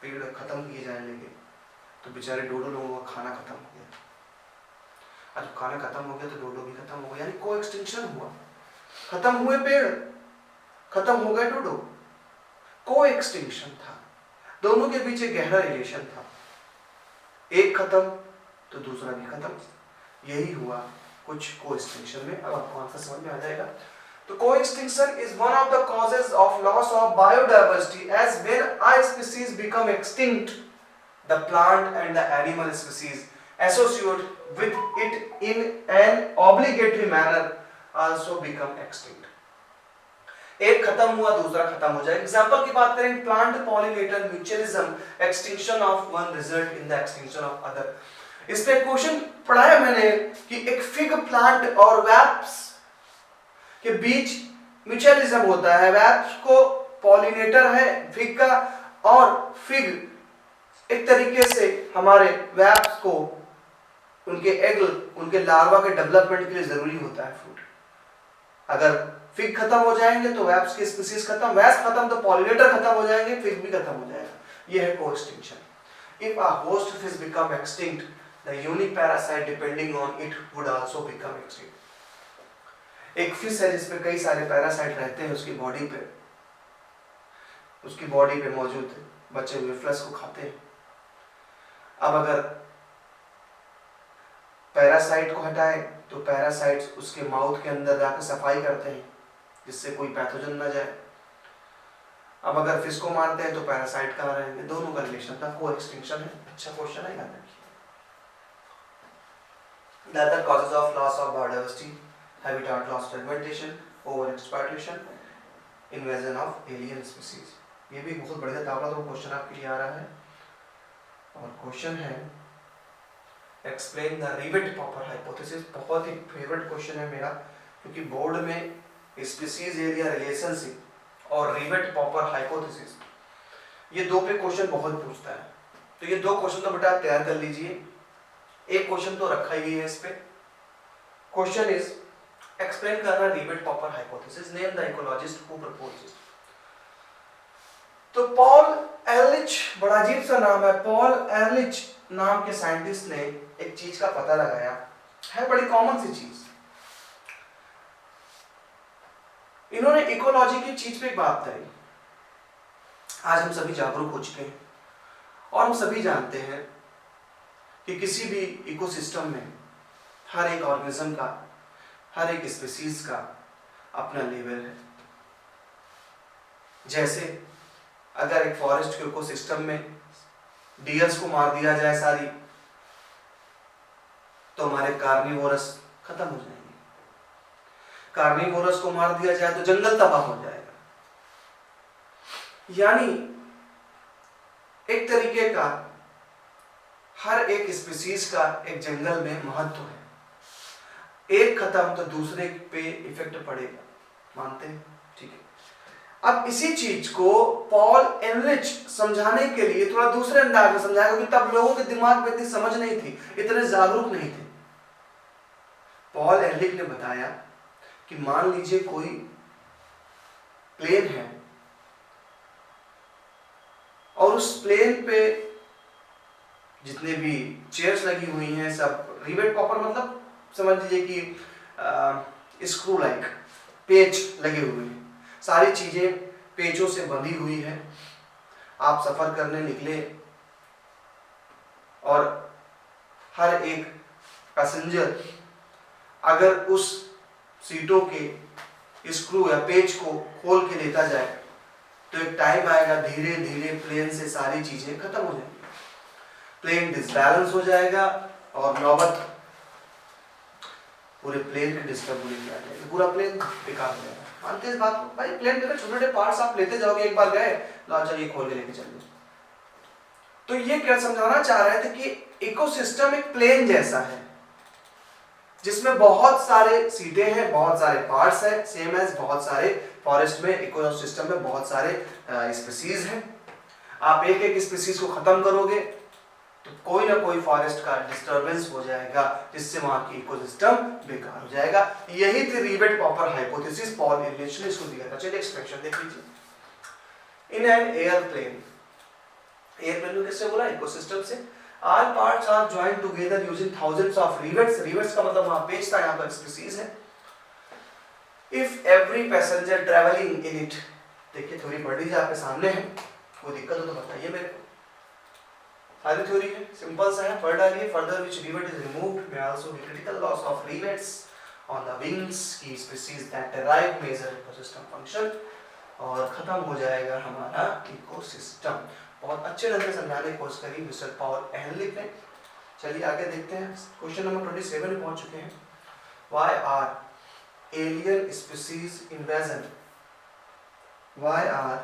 पेड़ खत्म किए जाने लगे, तो बेचारे डोडो लोगों का खाना खत्म हो गया। जब खाना खत्म हो गया तो डोडो भी खत्म हो गया, यानी को एक्सटिंक्शन हुआ। खत्म हुए पेड़, खत्म हो गए डोडो, को एक्सटिंक्शन था। दोनों के बीच एक गहरा रिलेशन था, एक खत्म तो दूसरा भी खत्म। यही हुआ कुछ को एक्सटिंक्शन में। अब आपको आंसर समझ में आ जाएगा। तो co-extinction is one of the causes of loss of biodiversity, as when a species become extinct, the plant and the animal species associated with it in an obligatory manner also become extinct. एक खत्म हुआ दूसरा खत्म हो जाए. Example की बात करें, plant pollinator mutualism, extinction of one result in the extinction of other. इस पे क्वेश्चन पढ़ाया मैंने कि एक फिग प्लांट और वैप्स के बीच म्यूचुअलिज्म होता है. वैप्स को पॉलिनेटर है फिग का, और फिग एक तरीके से हमारे वैप्स को उनके एग, उनके लार्वा के डेवलपमेंट के लिए जरूरी होता है फूड. अगर फिग खत्म हो जाएंगे तो वैप्स की स्पीसीज खत्म, वैप्स खत्म तो पॉलिनेटर खत्म हो जाएंगे, फिग भी खत्म हो जाएगा. ये है coextinction. If a host fish become extinct, the unique parasite depending on it would also become extinct. एक फिश है जिसमें कई सारे पैरासाइट रहते हैं उसकी बॉडी पे मौजूद बचे हुए फ्लश को खाते हैं. अब अगर पैरासाइट को हटाए तो पैरासाइट्स उसके माउथ के अंदर जाकर सफाई करते हैं जिससे कोई पैथोजन ना जाए. अब अगर फिश को मारते हैं तो पैरासाइट कहाँ रहेंगे. दोनों का रिलेशन था, को-एक्सटिंक्शन है. अच्छा क्वेश्चन है, याद रखिए. The other causes of loss of biodiversity: habitat loss, fragmentation, overexploitation, invasion of alien species. ये भी बहुत बढ़िया ताबड़ा तो क्वेश्चन आपके लिए आ रहा है. और क्वेश्चन है एक्सप्लेन द रिवेट-पॉपर हाइपोथेसिस. बहुत ही फेवरेट क्वेश्चन है मेरा, क्योंकि बोर्ड में स्पीसीज एरिया रिलेशनशिप और रिवेट-पॉपर हाइपोथेसिस ये दो पे क्वेश्चन बहुत पूछता है. तो ये दो क्वेश्चन तो बेटा तैयार कर लीजिए. एक क्वेश्चन तो रखा ही है इस पे. क्वेश्चन इज एक्सप्लेन करना rivet-popper hypothesis. Name the ecologist who proposed it. तो पॉल एरलिच, बड़ा अजीब सा नाम है, पॉल एरलिच नाम के साइंटिस्ट ने एक चीज का पता लगाया है, बड़ी कॉमन सी चीज. इन्होंने इकोलॉजी की चीज पे एक बात करी. आज हम सभी जागरूक हो चुके हैं और हम सभी जानते हैं कि किसी भी इकोसिस्टम में हर एक ऑर्गेनिज्म का, हर एक स्पीसीज का अपना लेवल है. जैसे अगर एक फॉरेस्ट के इकोसिस्टम में डियर्स को मार दिया जाए सारी, तो हमारे कार्निवोरस खत्म हो जाएंगे. कार्निवोरस को मार दिया जाए तो जंगल तबाह हो जाएगा. यानी एक तरीके का हर एक स्पीसीज का एक जंगल में महत्व है. एक खत्म तो दूसरे पे इफेक्ट पड़ेगा. मानते हैं? ठीक है. अब इसी चीज को पॉल एरलिच समझाने के लिए थोड़ा दूसरे अंदाज में समझाया, क्योंकि तब लोगों के दिमाग में इतनी समझ नहीं थी, इतने जागरूक नहीं थे. पॉल एरलिच ने बताया कि मान लीजिए कोई प्लेन है और उस प्लेन पे जितने भी चेयर्स लगी हुई हैं सब रिवेट-पॉपर, मतलब समझ लीजिए कि स्क्रू लाइक पेच लगे हुए हैं. सारी चीजें पेचों से बंधी हुई है. आप सफर करने निकले और हर एक पैसेंजर अगर उस सीटों के स्क्रू या पेच को खोल के लेता जाए तो एक टाइम आएगा धीरे धीरे प्लेन से सारी चीजें खत्म हो जाएंगी. प्लेन डिसबैलेंस हो जाएगा और नौबत पूरे प्लेन के डिस्टर्ब होने की आ जाएगी. पूरा प्लेन बेकार हो जाएगा. मानते हैं इस बात को? भाई प्लेन के छोटे छोटे पार्ट्स आप लेते जाओगे, एक बार गए ला चलिए खोल के लेके चलिए. तो ये क्या समझाना चाह रहे थे कि इकोसिस्टम एक प्लेन जैसा है जिसमें बहुत सारे सीटें हैं, बहुत सारे पार्ट्स हैं. सेम एज बहुत सारे फॉरेस्ट में, इकोसिस्टम में बहुत सारे स्पीसीज हैं. आप एक एक स्पीसीज को खत्म करोगे तो कोई ना कोई फॉरेस्ट का डिस्टरबेंस हो जाएगा जिससे वहां की इकोसिस्टम बेकार हो जाएगा. यही थी रिवेट-पॉपर हाइपोथेसिस. पॉल एरलिच ने इसको दिया था. चलिए एक्सप्रेशन देख लीजिए. इन एन एयरप्लेन, एयरप्लेन में किससे बोला? इकोसिस्टम से. All parts are joined together using thousands of rivets. Rivets का मतलब वहाँ पेच था, यहाँ पर स्पीसीज है. If every passenger traveling in it, देखिए थ्योरी पढ़ लीजिए, आपके सामने है. कोई दिक्कत हो तो बताइए मेरे को. सारी थ्योरी है, सिंपल सा है, पढ़ डालिए. Further which rivet is removed may also be critical loss of rivets on the wings की species that derive major ecosystem function, और खत्म हो जाएगा हमारा इकोसिस्टम। बहुत अच्छे ढंग से समझाने की कोशिश करी मिस्टर पॉल एहलिक ने। चलिए आगे देखते हैं, क्वेश्चन नंबर 27 में पहुंच चुके हैं। Why are alien species invasion? Why are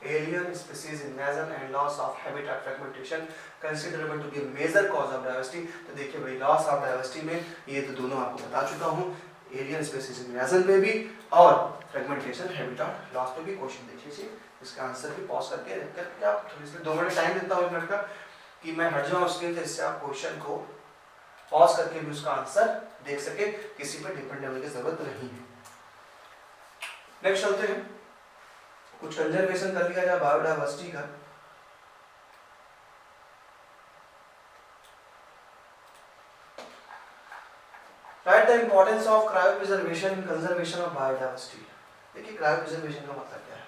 alien species invasion and loss of habitat fragmentation considered to be a major cause of diversity? तो देखिए भाई, loss of diversity में ये तो दोनों आपको बता चुका हूँ, एलियन स्पीसीज इन्वेजन पे भी और फ्रेगमेंटेशन हैबिtat लॉस पे भी। क्वेश्चन देखिए, इसका आंसर भी पॉज करके करके आप थोड़ी सी 2 मिनट टाइम देता हूँ 1 मिनट का कि मैं हट जाऊँ स्क्रीन से, इससे आप क्वेश्चन को पॉज करके भी उसका आंसर देख सके, किसी पे डिपेंड होने की जरूरत नहीं है। नेक्स्ट चलते हैं, कुछ कंजर्वेशन कर लिया जाए बायोडाइवर्सिटी का। Right the importance of cryopreservation in conservation of biodiversity. देखिए क्रायोप्रिजर्वेशन का मतलब क्या है।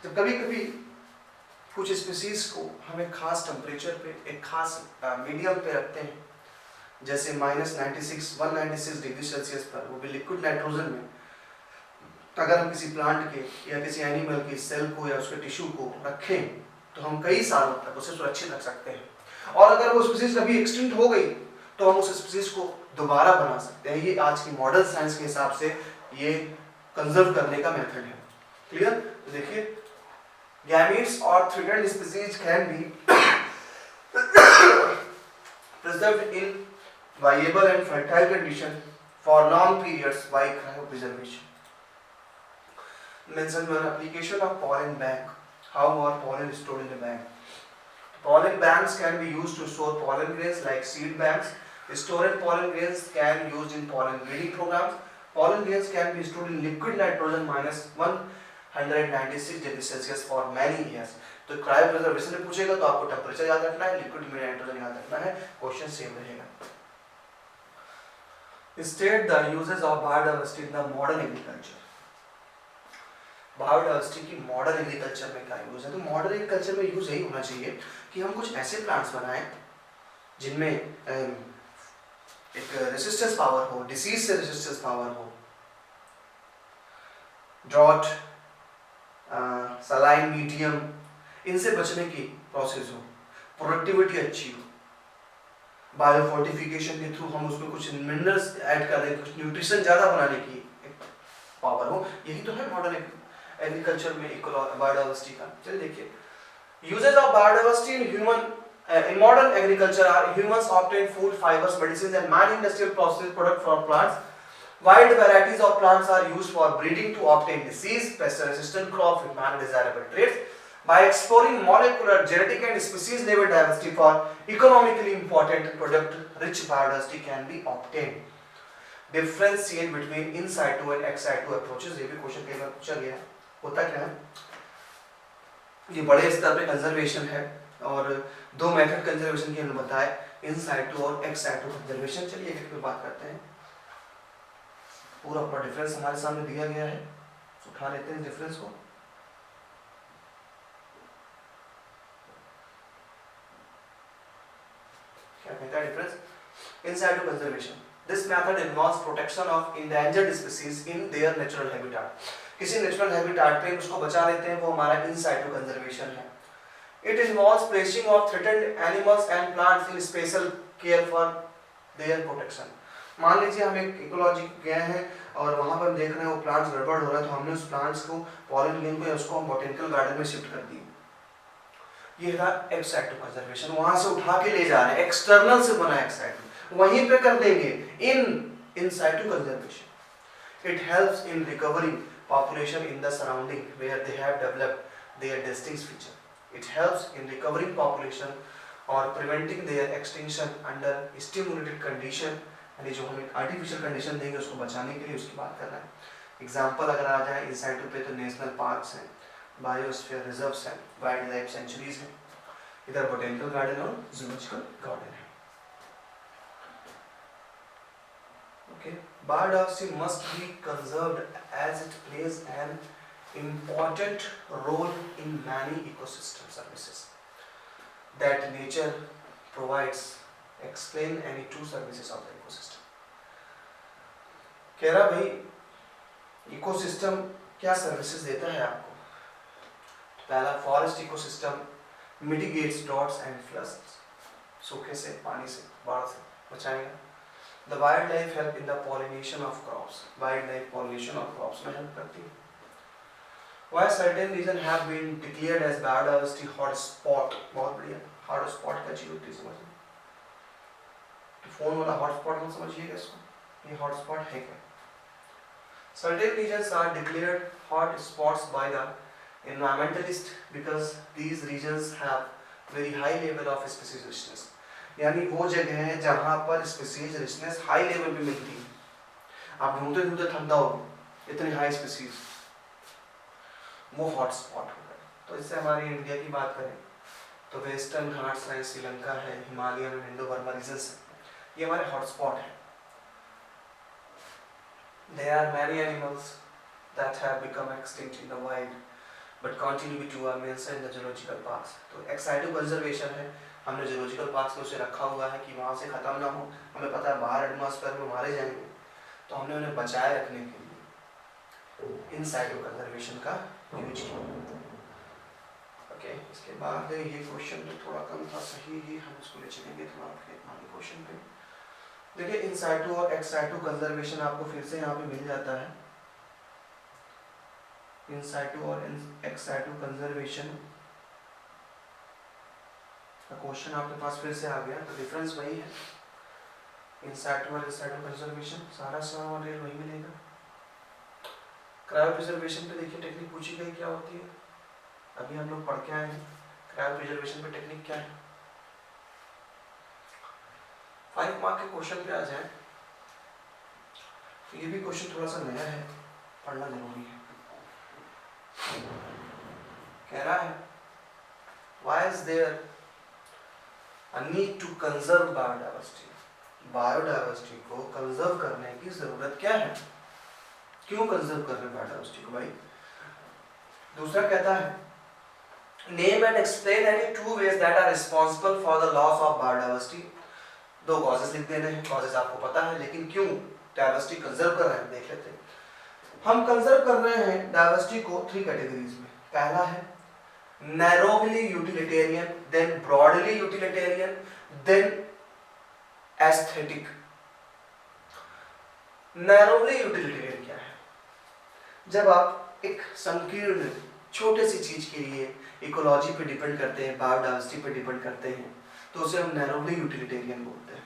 जब कभी कभी कुछ स्पीसीज को हम एक खास टेम्परेचर पे, एक खास मीडियम पे रखते हैं, जैसे -196 डिग्री सेल्सियस पर, वो भी लिक्विड नाइट्रोजन में, अगर हम किसी प्लांट के या किसी एनिमल की सेल को या उसके टिश्यू को रखें तो हम कई सालों तक उसे सुरक्षित रख सकते हैं। और अगर वो स्पीसीज कभी एक्सटिंक्ट हो गई तो हम उस स्पीसीज को दोबारा बना सकते हैं। ये आज की मॉडर्न साइंस के हिसाब से ये कंजर्व करने का मेथड है। क्लियर? तो देखिए, गैमीट्स और threatened species can be preserved in viable and fertile condition for long periods by cryopreservation. Mention one application of pollen bank. How are pollen stored in the bank? Pollen banks can be used to store pollen grains like seed banks. Stored pollen grains can be used in pollen breeding programs. Pollen grains can be stored in liquid nitrogen -196 degree Celsius for many years. तो cryopreservation में पूछेगा तो आपको temperature याद रखना है, liquid में nitrogen याद रखना है, क्वेश्चन सेम रहेगा। State the uses of biodiversity in the modern agriculture. Biodiversity की मॉडर्न एग्रीकल्चर में क्या यूज है? तो मॉडर्न एग्रीकल्चर में यूज यही होना चाहिए कि हम कुछ ऐसे प्लांट्स बनाएं जिनमें एक रेसिस्टेंस पावर हो, डिसीज से रेसिस्टेंस पावर हो, ड्रॉट, सलाइन मीडियम, इनसे बचने की प्रोसेस हो, प्रोडक्टिविटी अच्छी हो, बायोफोर्टिफिकेशन के थ्रू हम उसमें कुछ मिनरल्स ऐड कर दें, कुछ न्यूट्रिशन ज्यादा बनाने की पावर हो। यही तो है मॉडर्न एग्रीकल्चर में बायोडाइवर्सिटी का। चलिए देखिए, uses of biodiversity in modern agriculture are humans obtain food, fibers, medicines and many industrial processed products from plants. Wide varieties of plants are used for breeding to obtain disease, pest-resistant crops with many desirable traits. By exploring molecular, genetic and species level diversity for economically important product, rich biodiversity can be obtained. Differentiate between in situ and ex situ approaches. ये भी question कई बार पूछा गया है। होता क्या है, ये बड़े स्तर पे कंजर्वेशन है और 2 मेथड कंजर्वेशन के हमने बताए, इन साइटू और एक्स साइटू कंजर्वेशन। चलिए एक पे बात करते हैं। पूरा पूरा डिफरेंस हमारे सामने दिया गया है, उठा लेते हैं डिफरेंस को। क्या कहता है difference? In situ conservation, this method involves protection of endangered species in their natural habitat. किसी नेचुरल हैबिटेट पे उसको बचा लेते हैं, वो हमारा इन साइटू कंजर्वेशन है। It involves placing of threatened animals and plants in special care for their protection. मान लीजिए हम एक इकोलॉजी गए हैं और वहाँ पर देख रहे हैं वो प्लांट्स गड़बड़ हो रहा है, तो हमने उस प्लांट्स को, पॉलन ग्रेन को या उसको हम बोटेनिकल गार्डन में शिफ्ट कर दिए। ये था एक्स साइटू कंजर्वेशन, वहाँ से उठा के ले जा रहे हैं, एक्सटर्नल से बना एक्स साइटू, वहीं पे कर देंगे इन situ conservation. It helps in recovering population in the surrounding where they have developed their distinct feature. It helps in recovering population or preventing their extinction under stimulated condition। यानी जो हम एक आर्टिफिशियल कंडीशन देंगे उसको बचाने के लिए, उसकी बात कर रहे हैं। एग्जाम्पल अगर आ जाए इन साइटू पे तो नेशनल पार्क्स हैं, बायोस्फीयर रिजर्व्स हैं, वाइल्ड लाइफ सेंचुरीज हैं, इधर बोटेनिकल गार्डन और जूलॉजिकल गार्डन है। Okay, biodiversity must be conserved as it plays an important role in many ecosystem services that nature provides. Explain any two services of the ecosystem. कह रहा भाई ecosystem क्या services देता है आपको। पहला, forest ecosystem mitigates droughts and floods, सूखे से, पानी से, बाढ़ से बचाएगा। The wild life help in the pollination of crops, wild life pollination of crops में हेल्प करती है। Why certain regions have been declared as biodiversity hotspot, बहुत बढ़िया, hotspot का चीज होती है समझ में, तो फोन वाला हॉटस्पॉट में समझिएगा इसको, ये हॉटस्पॉट है क्या। Certain regions are declared hot spots by the environmentalists because these regions have very high level of species richness, यानी वो जगह है जहाँ पर species richness हाई लेवल पे मिलती है। आप ढूंढते ढूंढते थक जाओगे, इतनी हाई स्पीसीज, वो हॉटस्पॉट हो गए। तो इससे हमारी इंडिया की बात करें तो वेस्टर्न घाट्स है, श्रीलंका है, हिमालयन और इंडो बर्मा रीजन्स है, ये हमारे हॉटस्पॉट हैं। There are many animals that have become extinct in the wild but continue to are mentioned in the zoological parks. तो एक्साइटो कंजर्वेशन है, हमने zoological parks में उसे रखा हुआ है कि वहाँ से ख़त्म ना हो, हमें पता है बाहर एटमॉस्फेयर में मारे जाएंगे, तो हमने उन्हें बचाए रखने के लिए इन साइटो कंजर्वेशन का यूज किया। ओके, इसके बाद ये क्वेश्चन तो थोड़ा कम था, सही ही हम इसको ले चलेंगे थोड़ा आगे क्वेश्चन पे। देखिए इन साइटो और एक्साइटो कंजर्वेशन आपको फिर से यहाँ पे मिल जाता है। इन साइटो और एक्साइटो कंजर्वेशन का क्वेश्चन आपके पास फिर से आ गया, तो डिफरेंस वही है, इन साइटो और एक्साइटो कंजर्वेशन सारा मटेरियल वही मिलेगा। क्रायो प्रिजर्वेशन पे देखिए टेक्निक पूछी गई क्या होती है, अभी हम लोग पढ़ के आए हैं। क्रायो प्रिजर्वेशन पे टेक्निक क्या है, 5 मार्क के क्वेश्चन पे आ जाए, तो ये भी क्वेश्चन थोड़ा सा नया है, पढ़ना जरूरी है। कह रहा है why is there a need to conserve biodiversity, biodiversity को कंजर्व करने की जरूरत क्या है, क्यों कंजर्व कर रहे हैं बायोडाइवर्सिटी को भाई। दूसरा कहता है name and explain any 2 ways that are responsible for the loss of biodiversity, 2 causes लिख देने हैं, कॉजेस आपको पता है, लेकिन क्यों डाइवर्सिटी कंजर्व कर रहे हैं देख लेते हैं। हम कंजर्व कर रहे हैं डाइवर्सिटी को 3 कैटेगरीज में। पहला है narrowly utilitarian, then broadly utilitarian, then aesthetic. Narrowly utilitarian क्या है, जब आप एक संकीर्ण छोटे सी चीज के लिए इकोलॉजी पे डिपेंड करते हैं, बायोडाइवर्सिटी पे डिपेंड करते हैं, तो उसे हम नैरोली यूटिलिटेरियन बोलते हैं।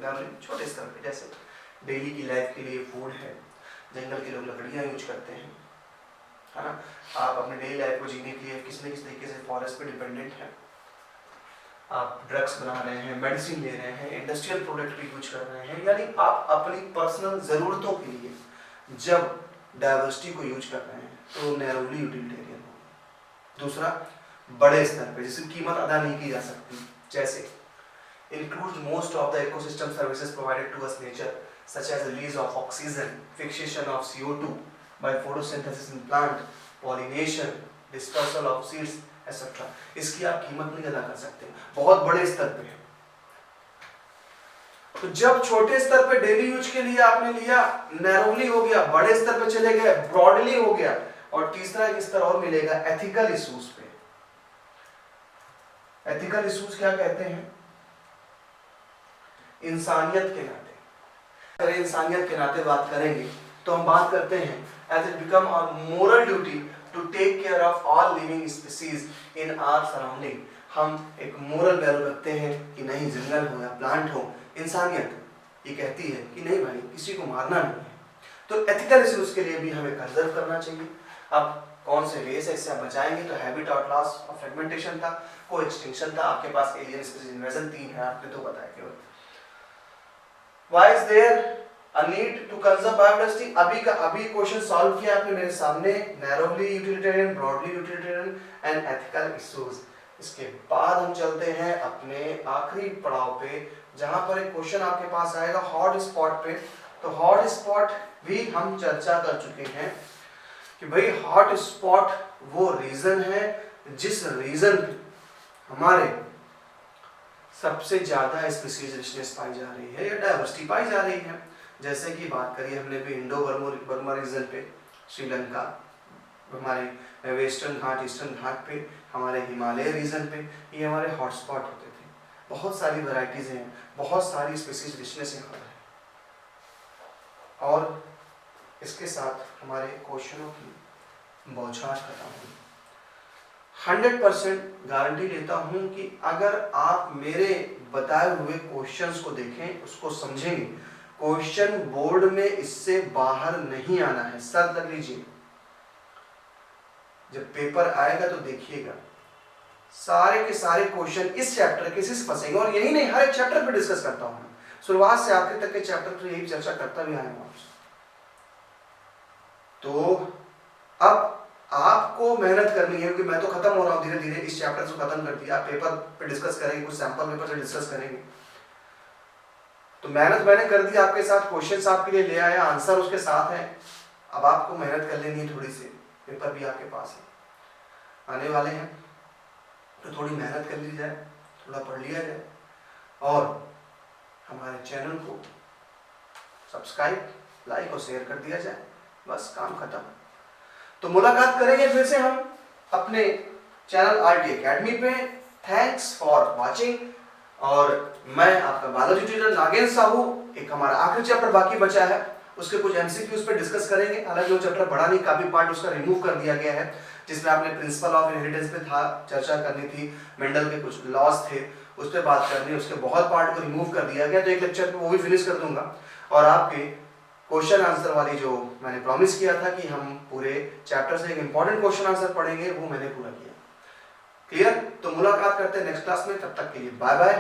नैरोली छोटे स्तर पे, जैसे डेली की लाइफ के लिए फूड है, जंगल के लोग लकड़ियाँ यूज करते हैं, है ना, आप अपने डेली लाइफ को जीने के लिए किसी न किसी तरीके से फॉरेस्ट पे डिपेंडेंट हैं, आप ड्रग्स बना रहे हैं, मेडिसिन ले रहे हैं, इंडस्ट्रियल प्रोडक्ट भी यूज कर रहे हैं, यानी आप अपनी पर्सनल ज़रूरतों के लिए जब डाइवर्सिटी को यूज कर रहे हैं तो नैरोली यूटिलिटेरियन हो। दूसरा बड़े स्तर पे जिसकी कीमत अदा नहीं की जा सकती, जैसे includes most of the ecosystem services provided to us nature such as release of oxygen, fixation of CO2 by photosynthesis in plant, pollination, dispersal of seeds etc. इसकी आप कीमत नहीं अदा कर सकते, बहुत बड़े स्तर पे है। तो जब छोटे स्तर पे डेली यूज के लिए आपने लिया नैरोली हो गया, बड़े स्तर पे चले गए ब्रॉडली हो गया, और तीसरा एक स्तर और मिलेगा एथिकल इश्यूज पे। एथिकल इश्यूज क्या कहते हैं, इंसानियत के नाते, अगर इंसानियत के नाते बात करेंगे तो हम बात करते हैं as it become our moral duty to take care of all living species in our surrounding. हम एक मोरल वैल्यू रखते हैं कि नहीं, जंगल हो या प्लांट हो, इंसानियत ये कहती है कि नहीं भाई किसी को मारना नहीं है, तो एथिकल इश्यूज के लिए भी हमें कंजर्व करना चाहिए। अब कौन से वे से इससे आप बचाएंगे, तो हैबिटेट लॉस और फ्रेगमेंटेशन था, को एक्सटिंक्शन था, आपके पास एलियन स्पीशीज इन्वेजन 3 है, आपने तो बताया केवल। Why is there a need to conserve biodiversity? अभी क्वेश्चन सॉल्व किया आपने मेरे सामने, narrowly utilitarian, broadly utilitarian and ethical issues. इसके बाद हम चलते हैं अपने आखिरी पड़ाव पे, जहां पर एक क्वेश्चन आपके पास आएगा हॉट स्पॉट पे। तो हॉट स्पॉट भी हम चर्चा कर चुके हैं कि भाई हॉट स्पॉट वो रीजन है जिस रीजन पे हमारे सबसे ज्यादा स्पीशीज रिचनेस पाई जा रही है या डाइवर्सिटी पाई जा रही है। जैसे कि बात करिए हमने भी इंडो बर्मा रीजन पे, श्रीलंका, हमारे वेस्टर्न घाट, ईस्टर्न घाट पे, हमारे हिमालय रीजन पे, ये हमारे हॉटस्पॉट होते थे। बहुत सारी वैरायटीज़ हैं, बहुत सारी स्पीसीज रिचनेस यहाँ पर है। और इसके साथ हमारे क्वेश्चनों की बौछार खत्म हुई। 100% गारंटी लेता हूँ कि अगर आप मेरे बताए हुए क्वेश्चंस को देखें, उसको समझेंगे, क्वेश्चन बोर्ड में इससे बाहर नहीं आना है। शर्त लग लीजिए, जब पेपर आएगा तो देखिएगा सारे के सारे क्वेश्चन इस चैप्टर के से फंसेंगे। और यही नहीं, हर एक चैप्टर पे डिस्कस करता हूँ, शुरुआत से आखिर तक के चैप्टर पर यही चर्चा करता भी आया हूँ। तो अब आपको मेहनत करनी है, क्योंकि मैं तो खत्म हो रहा हूँ धीरे धीरे, इस चैप्टर को खत्म कर दिया, पेपर पे डिस्कस करेंगे, कुछ सैंपल पेपर से डिस्कस करेंगे। तो मेहनत मैंने कर दी आपके साथ, क्वेश्चंस आपके लिए ले आया, आंसर उसके साथ है। अब आपको मेहनत कर लेनी है थोड़ी सी, पेपर भी आपके पास है, आने वाले हैं, तो थोड़ी मेहनत कर ली जाए, थोड़ा पढ़ लिया जाए और हमारे चैनल को सब्सक्राइब, लाइक और शेयर कर दिया जाए, बस काम खत्म। तो मुलाकात करेंगे फिर से हम अपने चैनल आरटी एकेडमी पे। Thanks for watching. और मैं आपका बायोलॉजी टीचर नागेंद्र साहू। एक हमारा आखिरी चैप्टर बाकी बचा है, उसके कुछ एमसीक्यूज पे डिस्कस करेंगे। हालांकि वो चैप्टर बड़ा नहीं, काफी पार्ट उसका रिमूव कर दिया गया है, जिसमें आपने प्रिंसिपल ऑफ इनहेरिटेंस पे था चर्चा करनी थी, मेंडल के कुछ लॉज थे उस पर बात करनी, उसके बहुत पार्ट को रिमूव कर दिया गया। तो एक लेक्चर पे वो भी फिनिश कर दूंगा। और आपके क्वेश्चन आंसर वाली जो मैंने प्रॉमिस किया था कि हम पूरे चैप्टर से एक इंपॉर्टेंट क्वेश्चन आंसर पढ़ेंगे, वो मैंने पूरा किया। क्लियर? तो मुलाकात करते हैं नेक्स्ट क्लास में, तब तक के लिए बाय बाय।